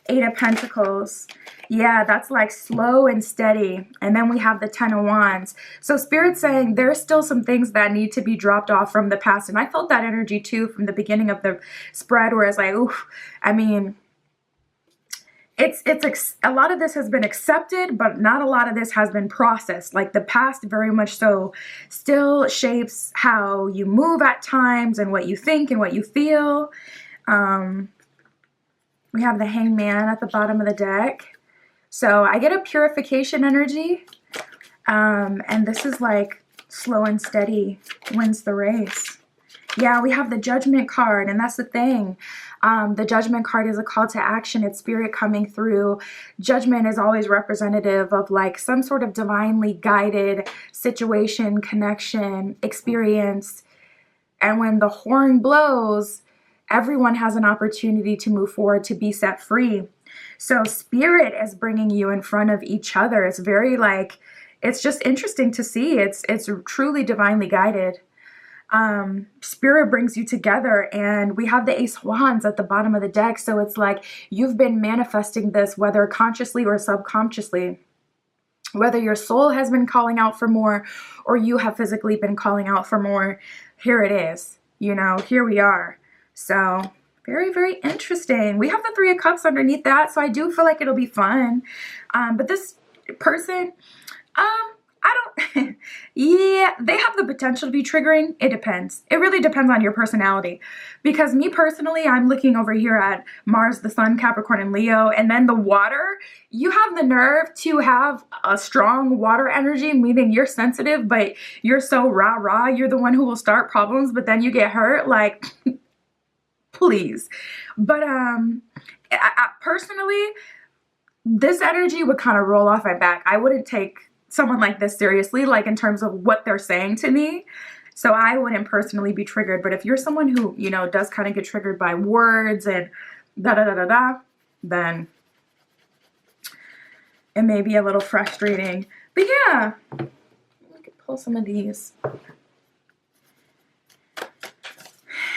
Eight of Pentacles. Yeah, that's like slow and steady. And then we have the Ten of Wands. So Spirit's saying there's still some things that need to be dropped off from the past. And I felt that energy too from the beginning of the spread where it's like, oof, I mean, it's a lot of this has been accepted, but not a lot of this has been processed. Like the past very much so still shapes how you move at times and what you think and what you feel. We have the Hangman at the bottom of the deck. So I get a purification energy. And this is like slow and steady wins the race. Yeah, we have the Judgment card, and that's the thing. The Judgment card is a call to action. It's Spirit coming through. Judgment is always representative of like some sort of divinely guided situation, connection, experience. And when the horn blows, everyone has an opportunity to move forward, to be set free. So Spirit is bringing you in front of each other. It's very like, it's just interesting to see. It's truly divinely guided. Spirit brings you together, and we have the Ace of Wands at the bottom of the deck. So it's like you've been manifesting this, whether consciously or subconsciously, whether your soul has been calling out for more or you have physically been calling out for more. Here it is, here we are. So very, very interesting. We have the Three of Cups underneath that. So I do feel like it'll be fun. But this person, I don't, yeah, they have the potential to be triggering. It depends. It really depends on your personality. Because me personally, I'm looking over here at Mars, the Sun, Capricorn, and Leo, and then the water. You have the nerve to have a strong water energy, meaning you're sensitive, but you're so rah-rah. You're the one who will start problems, but then you get hurt. Like, please. But personally, this energy would kind of roll off my back. I wouldn't take someone like this seriously, like in terms of what they're saying to me. So I wouldn't personally be triggered. But if you're someone who, you know, does kind of get triggered by words and da-da-da-da-da, then it may be a little frustrating. But yeah, I could pull some of these.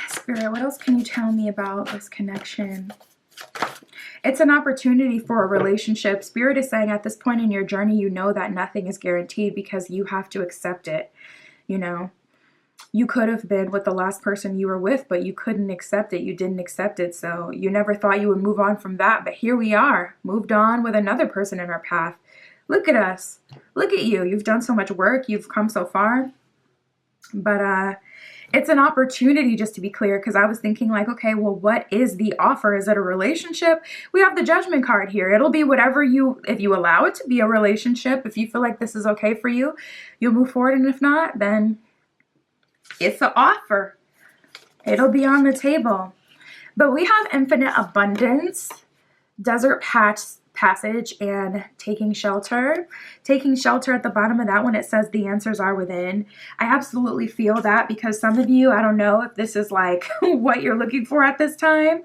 Spirit, what else can you tell me about this connection? It's an opportunity for a relationship. Spirit is saying at this point in your journey, you know that nothing is guaranteed because you have to accept it. You know, you could have been with the last person you were with, but you couldn't accept it. You didn't accept it. So you never thought you would move on from that. But here we are, moved on with another person in our path. Look at us. Look at you. You've done so much work. You've come so far. But it's an opportunity, just to be clear, because I was thinking like, okay, well, what is the offer? Is it a relationship? We have the Judgment card here. It'll be whatever you, if you allow it to be a relationship, if you feel like this is okay for you, you'll move forward. And if not, then it's an offer. It'll be on the table. But we have infinite abundance, desert passage, and taking shelter. Taking shelter at the bottom of that one, it says the answers are within. I absolutely feel that because some of you, I don't know if this is like what you're looking for at this time.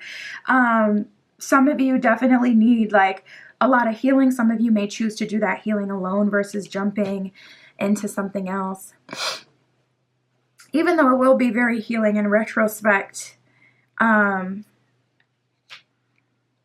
Some of you definitely need like a lot of healing. Some of you may choose to do that healing alone versus jumping into something else. Even though it will be very healing in retrospect,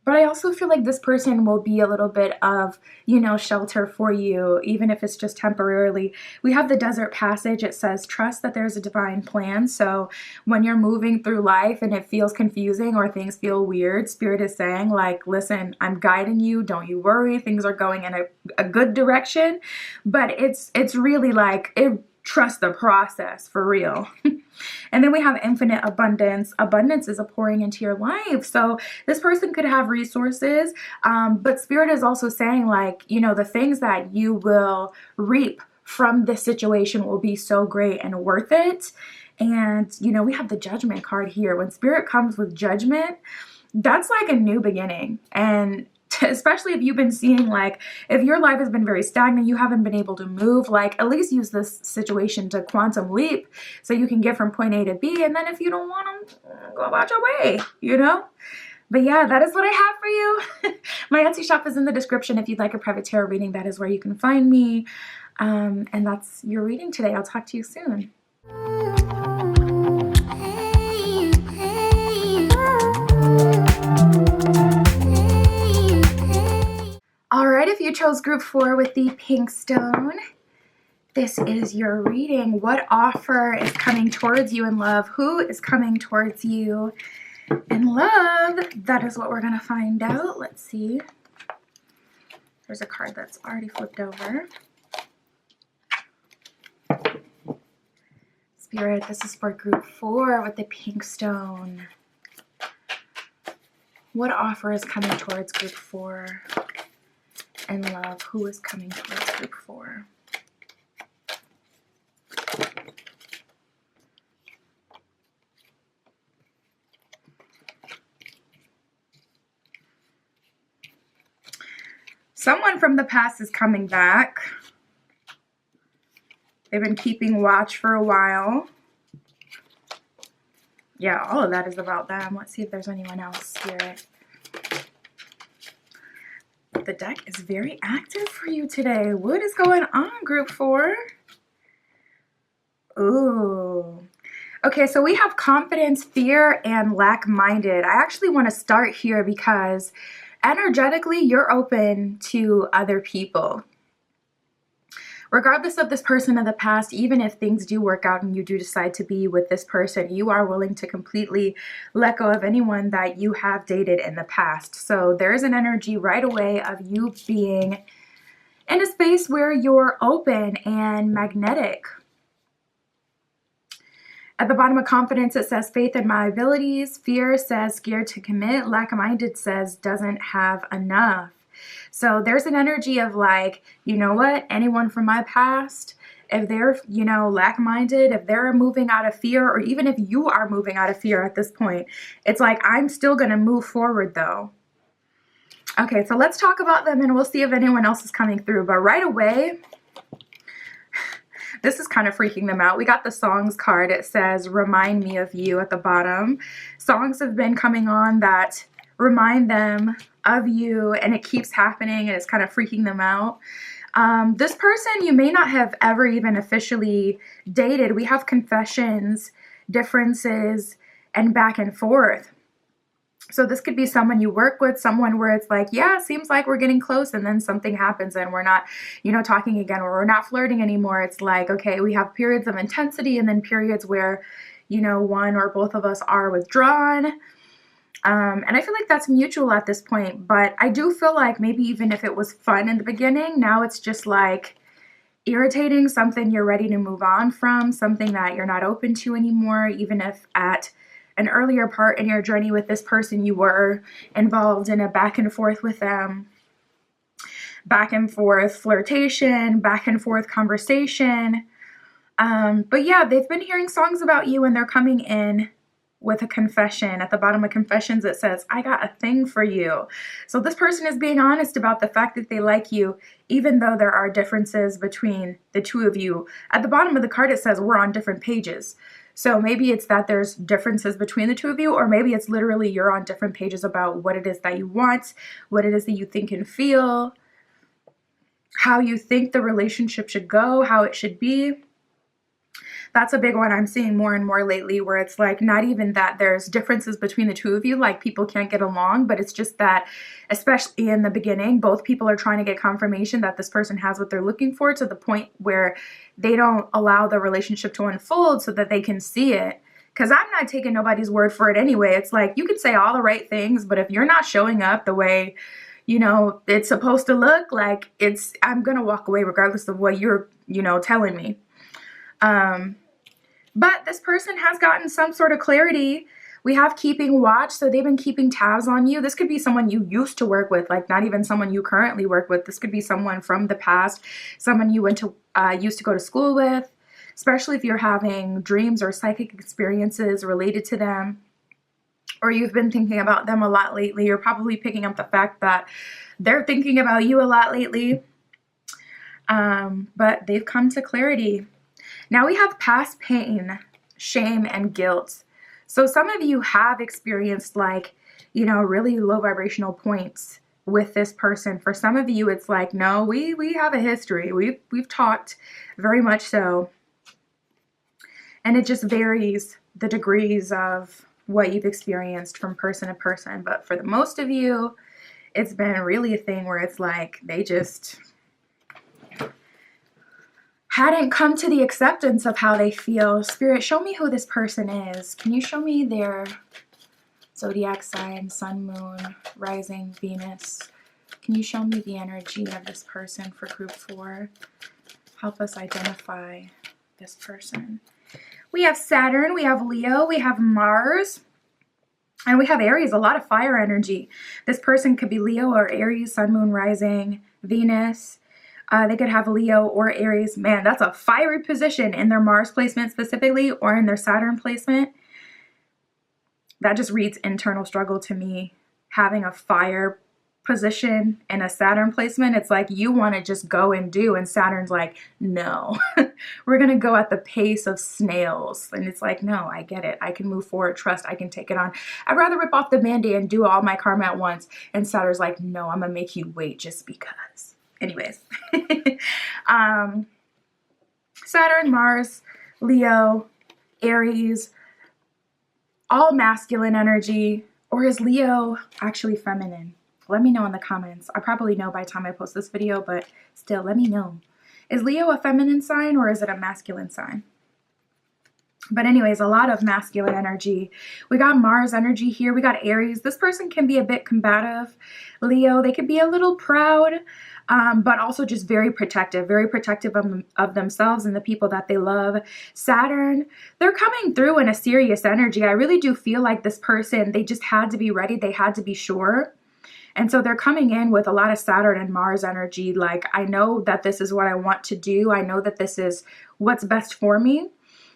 but I also feel like this person will be a little bit of, you know, shelter for you, even if it's just temporarily. We have the desert passage. It says, trust that there's a divine plan. So when you're moving through life and it feels confusing or things feel weird, Spirit is saying like, listen, I'm guiding you. Don't you worry. Things are going in a good direction. But it's really like, trust the process for real. And then we have infinite abundance. Abundance is a pouring into your life. So this person could have resources, but Spirit is also saying like, you know, the things that you will reap from this situation will be so great and worth it. And, you know, we have the Judgment card here. When Spirit comes with judgment, that's like a new beginning. And especially if you've been seeing like, if your life has been very stagnant, you haven't been able to move, like at least use this situation to quantum leap so you can get from point A to B. And then if you don't want them, go about your way, you know? But yeah, that is what I have for you. My Etsy shop is in the description. If you'd like a private tarot reading, that is where you can find me. And that's your reading today. I'll talk to you soon. All right, if you chose group 4 with the pink stone, this is your reading. What offer is coming towards you in love? Who is coming towards you in love? That is what we're going to find out. Let's see. There's a card that's already flipped over. Spirit, this is for group 4 with the pink stone. What offer is coming towards group 4? And love, who is coming towards group 4? Someone from the past is coming back. They've been keeping watch for a while. Yeah, all of that is about them. Let's see if there's anyone else, Spirit. The deck is very active for you today. What is going on, group 4? Ooh. Okay, so we have confidence, fear, and lack-minded. I actually want to start here because energetically, you're open to other people. Regardless of this person of the past, even if things do work out and you do decide to be with this person, you are willing to completely let go of anyone that you have dated in the past. So there's an energy right away of you being in a space where you're open and magnetic. At the bottom of confidence, it says faith in my abilities. Fear says scared to commit. Lack-minded says doesn't have enough. So there's an energy of like, you know what? Anyone from my past, if they're, you know, lack-minded, if they're moving out of fear, or even if you are moving out of fear at this point, it's like, I'm still going to move forward though. Okay, so let's talk about them and we'll see if anyone else is coming through. But right away, this is kind of freaking them out. We got the songs card. It says, remind me of you at the bottom. Songs have been coming on that remind them of you, and it keeps happening, and it's kind of freaking them out. This person you may not have ever even officially dated. We have confessions, differences, and back and forth. So this could be someone you work with, someone where it's like, yeah, it seems like we're getting close, and then something happens and we're not, you know, talking again, or we're not flirting anymore. It's like, okay, we have periods of intensity and then periods where, you know, one or both of us are withdrawn. And I feel like that's mutual at this point, but I do feel like maybe even if it was fun in the beginning, now it's just like irritating, something you're ready to move on from, something that you're not open to anymore, even if at an earlier part in your journey with this person, you were involved in a back and forth with them, back and forth flirtation, back and forth conversation. But yeah, they've been hearing songs about you and they're coming in with a confession. At the bottom of confessions, it says, I got a thing for you. So this person is being honest about the fact that they like you, even though there are differences between the two of you. At the bottom of the card, it says we're on different pages. So maybe it's that there's differences between the two of you, or maybe it's literally you're on different pages about what it is that you want, what it is that you think and feel, how you think the relationship should go, how it should be. That's a big one I'm seeing more and more lately, where it's like not even that there's differences between the two of you, like people can't get along, but it's just that, especially in the beginning, both people are trying to get confirmation that this person has what they're looking for, to the point where they don't allow the relationship to unfold so that they can see it. Because I'm not taking nobody's word for it anyway. It's like, you can say all the right things, but if you're not showing up the way, you know, it's supposed to look, like, I'm going to walk away regardless of what you're, you know, telling me. But this person has gotten some sort of clarity. We have keeping watch, so they've been keeping tabs on you. This could be someone you used to work with, like not even someone you currently work with. This could be someone from the past, someone you used to go to school with, especially if you're having dreams or psychic experiences related to them, or you've been thinking about them a lot lately. You're probably picking up the fact that they're thinking about you a lot lately. But they've come to clarity. Now we have past pain, shame, and guilt. So some of you have experienced, like, you know, really low vibrational points with this person. For some of you, it's like, no, we have a history. We've talked, very much so. And it just varies the degrees of what you've experienced from person to person. But for the most of you, it's been really a thing where it's like they just hadn't come to the acceptance of how they feel. Spirit, show me who this person is. Can you show me their zodiac sign, sun, moon, rising, Venus? Can you show me the energy of this person for group 4? Help us identify this person. We have Saturn, we have Leo, we have Mars, and we have Aries, a lot of fire energy. This person could be Leo or Aries, sun, moon, rising, Venus. They could have Leo or Aries. Man, that's a fiery position in their Mars placement specifically, or in their Saturn placement. That just reads internal struggle to me. Having a fire position in a Saturn placement, it's like you want to just go and do, and Saturn's like, no, we're going to go at the pace of snails. And it's like, no, I get it. I can move forward. Trust, I can take it on. I'd rather rip off the Band-Aid and do all my karma at once. And Saturn's like, no, I'm going to make you wait just because. Anyways, Saturn, Mars, Leo, Aries, all masculine energy. Or is Leo actually feminine? Let me know in the comments. I probably know by the time I post this video, but still, let me know. Is Leo a feminine sign or is it a masculine sign? But anyways, a lot of masculine energy. We got Mars energy here. We got Aries. This person can be a bit combative. Leo, they could be a little proud, but also just very protective of themselves and the people that they love. Saturn, they're coming through in a serious energy. I really do feel like this person, they just had to be ready. They had to be sure. And so they're coming in with a lot of Saturn and Mars energy. Like, I know that this is what I want to do. I know that this is what's best for me.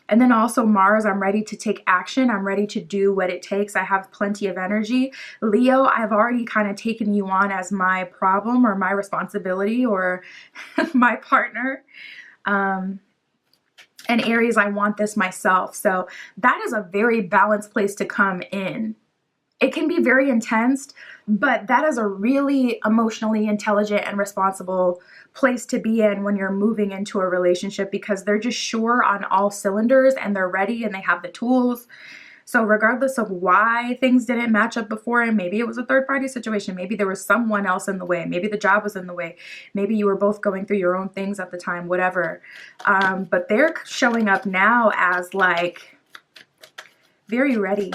And then also Mars, I'm ready to take action. I'm ready to do what it takes. I have plenty of energy. Leo, I've already kind of taken you on as my problem or my responsibility or my partner. And Aries, I want this myself. So that is a very balanced place to come in. It can be very intense, but that is a really emotionally intelligent and responsible place to be in when you're moving into a relationship, because they're just sure on all cylinders and they're ready and they have the tools. So regardless of why things didn't match up before, and maybe it was a third party situation, maybe there was someone else in the way, maybe the job was in the way, maybe you were both going through your own things at the time, whatever. But they're showing up now as like very ready.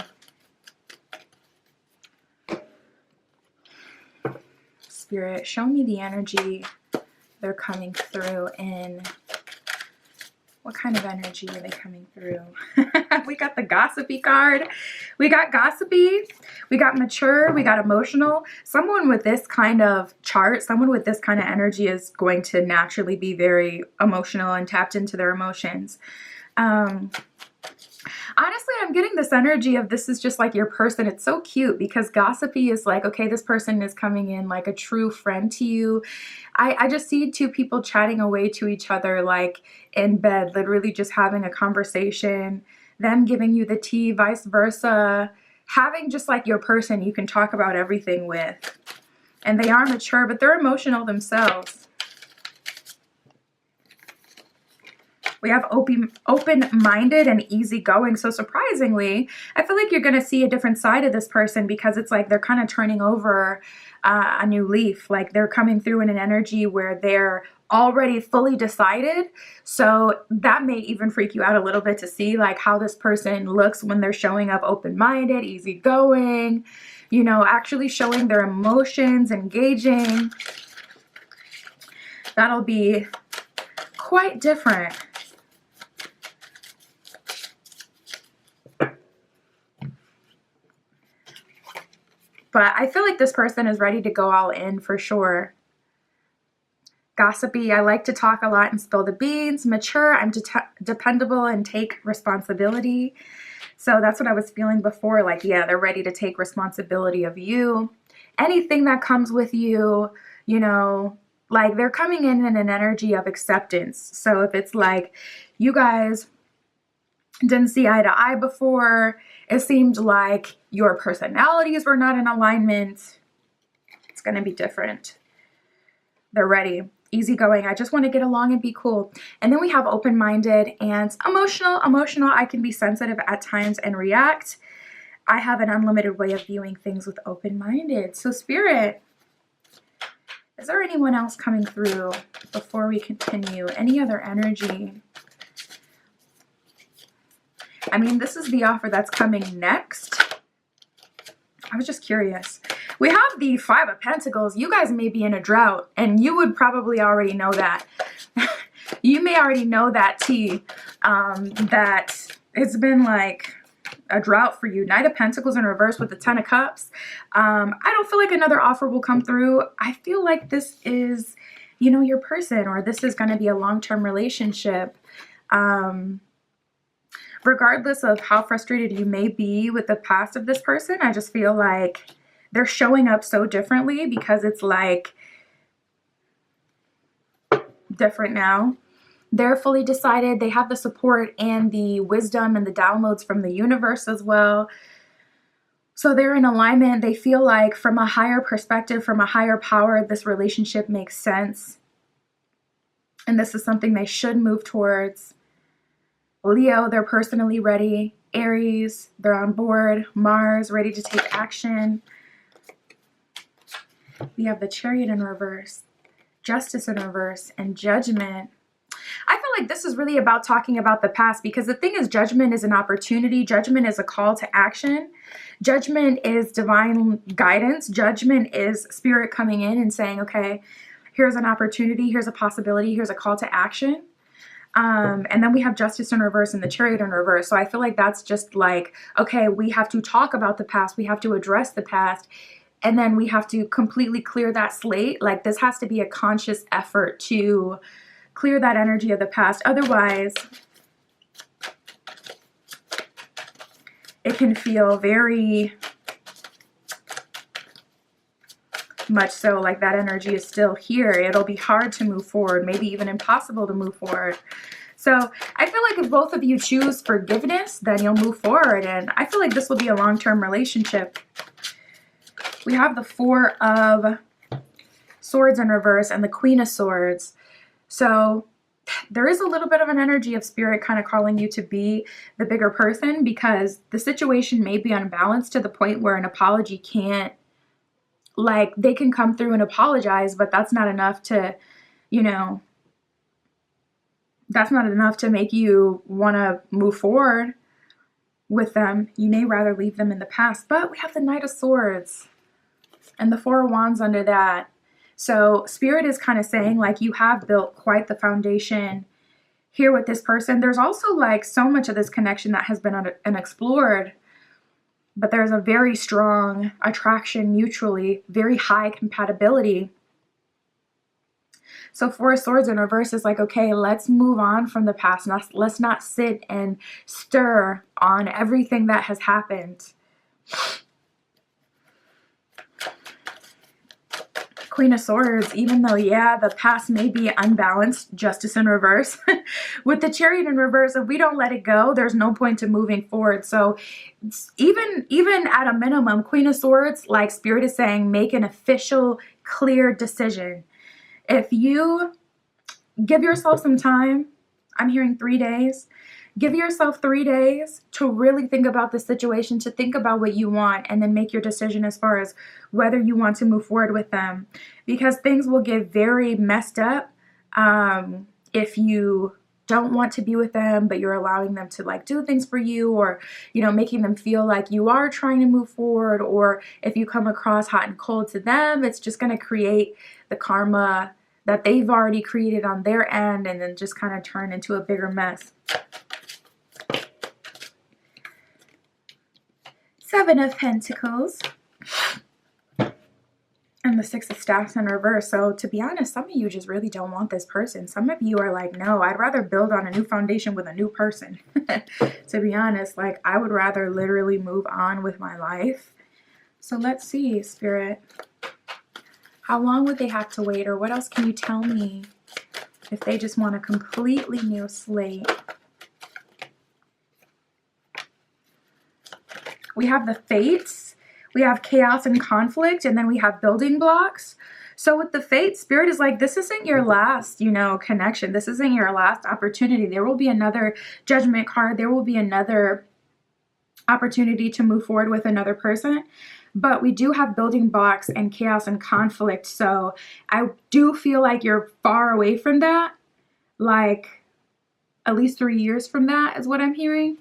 Spirit, show me the energy they're coming through in. What kind of energy are they coming through? We got the gossipy card. We got gossipy. We got mature. We got emotional. Someone with this kind of chart, someone with this kind of energy is going to naturally be very emotional and tapped into their emotions. Honestly, I'm getting this energy of this is just like your person. It's so cute because gossipy is like, okay, this person is coming in like a true friend to you. I just see two people chatting away to each other, like in bed, literally just having a conversation, them giving you the tea, vice versa, having just like your person you can talk about everything with. And they are mature, but they're emotional themselves. We have open-minded and easygoing. So surprisingly, I feel like you're going to see a different side of this person because it's like they're kind of turning over a new leaf. Like they're coming through in an energy where they're already fully decided. So that may even freak you out a little bit to see like how this person looks when they're showing up open-minded, easygoing, you know, actually showing their emotions, engaging. That'll be quite different. But I feel like this person is ready to go all in for sure. Gossipy, I like to talk a lot and spill the beans. Mature, I'm dependable and take responsibility. So that's what I was feeling before. Like, yeah, they're ready to take responsibility of you. Anything that comes with you, you know, like they're coming in an energy of acceptance. So if it's like you guys didn't see eye to eye before, it seemed like your personalities were not in alignment, it's going to be different. They're ready. Easygoing. I just want to get along and be cool. And then we have open-minded and emotional. Emotional, I can be sensitive at times and react. I have an unlimited way of viewing things with open-minded. So Spirit, is there anyone else coming through before we continue? Any other energy? I mean, this is the offer that's coming next. I was just curious. We have the Five of Pentacles. You guys may be in a drought, and you would probably already know that. You may already know that tea, that it's been like a drought for you. Knight of Pentacles in reverse with the Ten of Cups. I don't feel like another offer will come through. I feel like this is, you know, your person, or this is going to be a long-term relationship. Regardless of how frustrated you may be with the past of this person, I just feel like they're showing up so differently because it's like different now. They're fully decided. They have the support and the wisdom and the downloads from the universe as well. So they're in alignment. They feel like from a higher perspective, from a higher power, this relationship makes sense. And this is something they should move towards. Leo, they're personally ready. Aries, they're on board. Mars, ready to take action. We have the Chariot in reverse, Justice in reverse, and Judgment. I feel like this is really about talking about the past, because the thing is, judgment is an opportunity. Judgment is a call to action. Judgment is divine guidance. Judgment is spirit coming in and saying, okay, here's an opportunity, here's a possibility, here's a call to action. And then we have justice in reverse and the chariot in reverse. So I feel like that's just like, okay, we have to talk about the past. We have to address the past. And then we have to completely clear that slate. Like, this has to be a conscious effort to clear that energy of the past. Otherwise, it can feel very much so like that energy is still here. It'll be hard to move forward, maybe even impossible to move forward. So I feel like if both of you choose forgiveness, then you'll move forward. And I feel like this will be a long-term relationship. We have the Four of Swords in reverse and the Queen of Swords. So there is a little bit of an energy of spirit kind of calling you to be the bigger person, because the situation may be unbalanced to the point where an apology can't, like, they can come through and apologize, but that's not enough to, you know, that's not enough to make you want to move forward with them. You may rather leave them in the past. But we have the Knight of Swords and the Four of Wands under that. So spirit is kind of saying, like, you have built quite the foundation here with this person. There's also like so much of this connection that has been unexplored, but there's a very strong attraction mutually, very high compatibility. So Four of Swords in reverse is like, okay, let's move on from the past. Let's not sit and stir on everything that has happened. Queen of Swords, even though, yeah, the past may be unbalanced, justice in reverse. With the Chariot in reverse, if we don't let it go, there's no point to moving forward. So even at a minimum, Queen of Swords, like spirit is saying, make an official, clear decision. If you give yourself some time, I'm hearing 3 days. Give yourself 3 days to really think about the situation, to think about what you want, and then make your decision as far as whether you want to move forward with them. Because things will get very messed up if you don't want to be with them, but you're allowing them to like do things for you, or, you know, making them feel like you are trying to move forward. Or if you come across hot and cold to them, it's just going to create the karma that they've already created on their end, and then just kind of turn into a bigger mess. Seven of Pentacles and the Six of Staffs in reverse. So to be honest, some of you just really don't want this person. Some of you are like, no, I'd rather build on a new foundation with a new person. To be honest, like, I would rather literally move on with my life. So let's see, Spirit. How long would they have to wait, or what else can you tell me if they just want a completely new slate? We have the Fates, we have chaos and conflict, and then we have building blocks. So with the Fate, Spirit is like, this isn't your last, you know, connection. This isn't your last opportunity. There will be another Judgment card. There will be another opportunity to move forward with another person. But we do have building blocks and chaos and conflict. So I do feel like you're far away from that. Like, at least 3 years from that is what I'm hearing.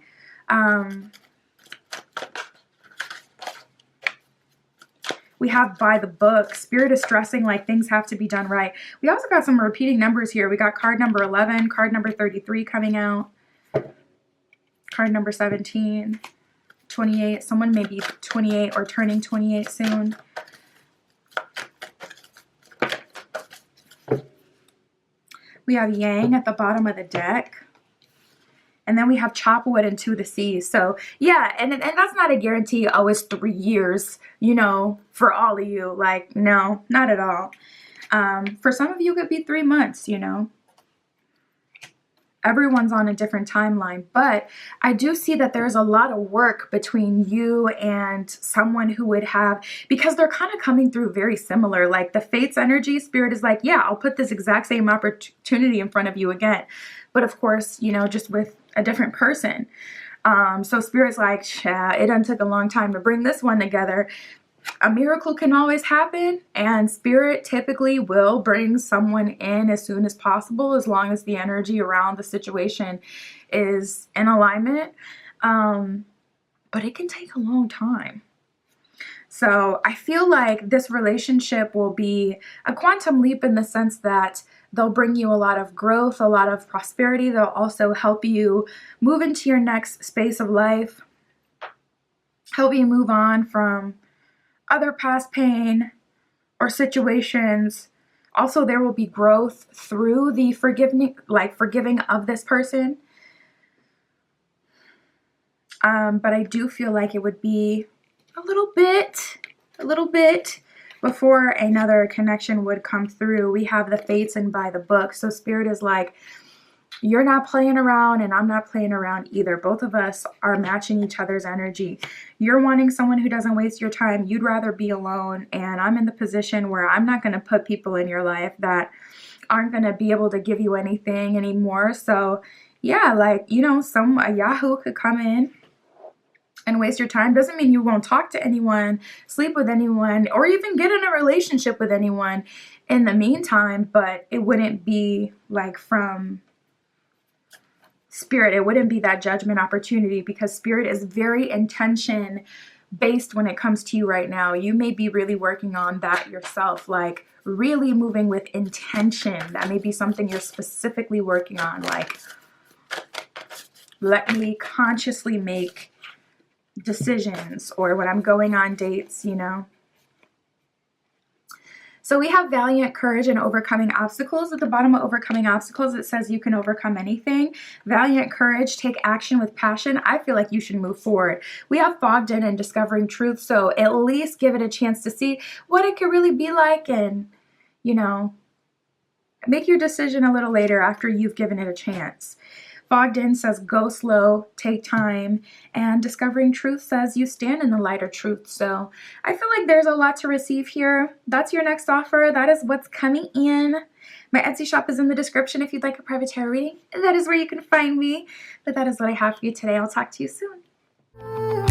We have by the book. Spirit is stressing like things have to be done right. We also got some repeating numbers here. We got card number 11, card number 33 coming out, card number 17. 28. Someone may be 28 or turning 28 soon. We have Yang at the bottom of the deck. And then we have Chopwood and Two of the Seas. So yeah, and that's not a guarantee, oh, it's 3 years, you know, for all of you. Like, no, not at all. For some of you, it could be 3 months, you know. Everyone's on a different timeline, but I do see that there's a lot of work between you and someone who would have, because they're kind of coming through very similar. Like the Fates energy, Spirit is like, yeah, I'll put this exact same opportunity in front of you again. But of course, you know, just with a different person. So Spirit's like, yeah, it done took a long time to bring this one together. a miracle can always happen, and Spirit typically will bring someone in as soon as possible, as long as the energy around the situation is in alignment. But it can take a long time. So I feel like this relationship will be a quantum leap in the sense that they'll bring you a lot of growth, a lot of prosperity. They'll also help you move into your next space of life, help you move on from other past pain or situations. Also, there will be growth through the forgiving of this person. But I do feel like it would be a little bit before another connection would come through. We have the fates and by the book. So Spirit is like, you're not playing around and I'm not playing around either. Both of us are matching each other's energy. You're wanting someone who doesn't waste your time. You'd rather be alone. And I'm in the position where I'm not going to put people in your life that aren't going to be able to give you anything anymore. So yeah, like, you know, a Yahoo could come in and waste your time. Doesn't mean you won't talk to anyone, sleep with anyone, or even get in a relationship with anyone in the meantime, but it wouldn't be like from Spirit. It wouldn't be that judgment opportunity, because Spirit is very intention based when it comes to you right now. You may be really working on that yourself, like really moving with intention. That may be something you're specifically working on, like, let me consciously make decisions, or when I'm going on dates, you know. So we have valiant courage and overcoming obstacles. At the bottom of overcoming obstacles, it says you can overcome anything. Valiant courage, take action with passion. I feel like you should move forward. We have fogged in and discovering truth. So at least give it a chance to see what it could really be like, and, you know, make your decision a little later after you've given it a chance. Fogged in says go slow, take time, and discovering truth says you stand in the light of truth. So I feel like there's a lot to receive here. That's your next offer. That is what's coming in. My Etsy shop is in the description if you'd like a private tarot reading. That is where you can find me. But that is what I have for you today. I'll talk to you soon.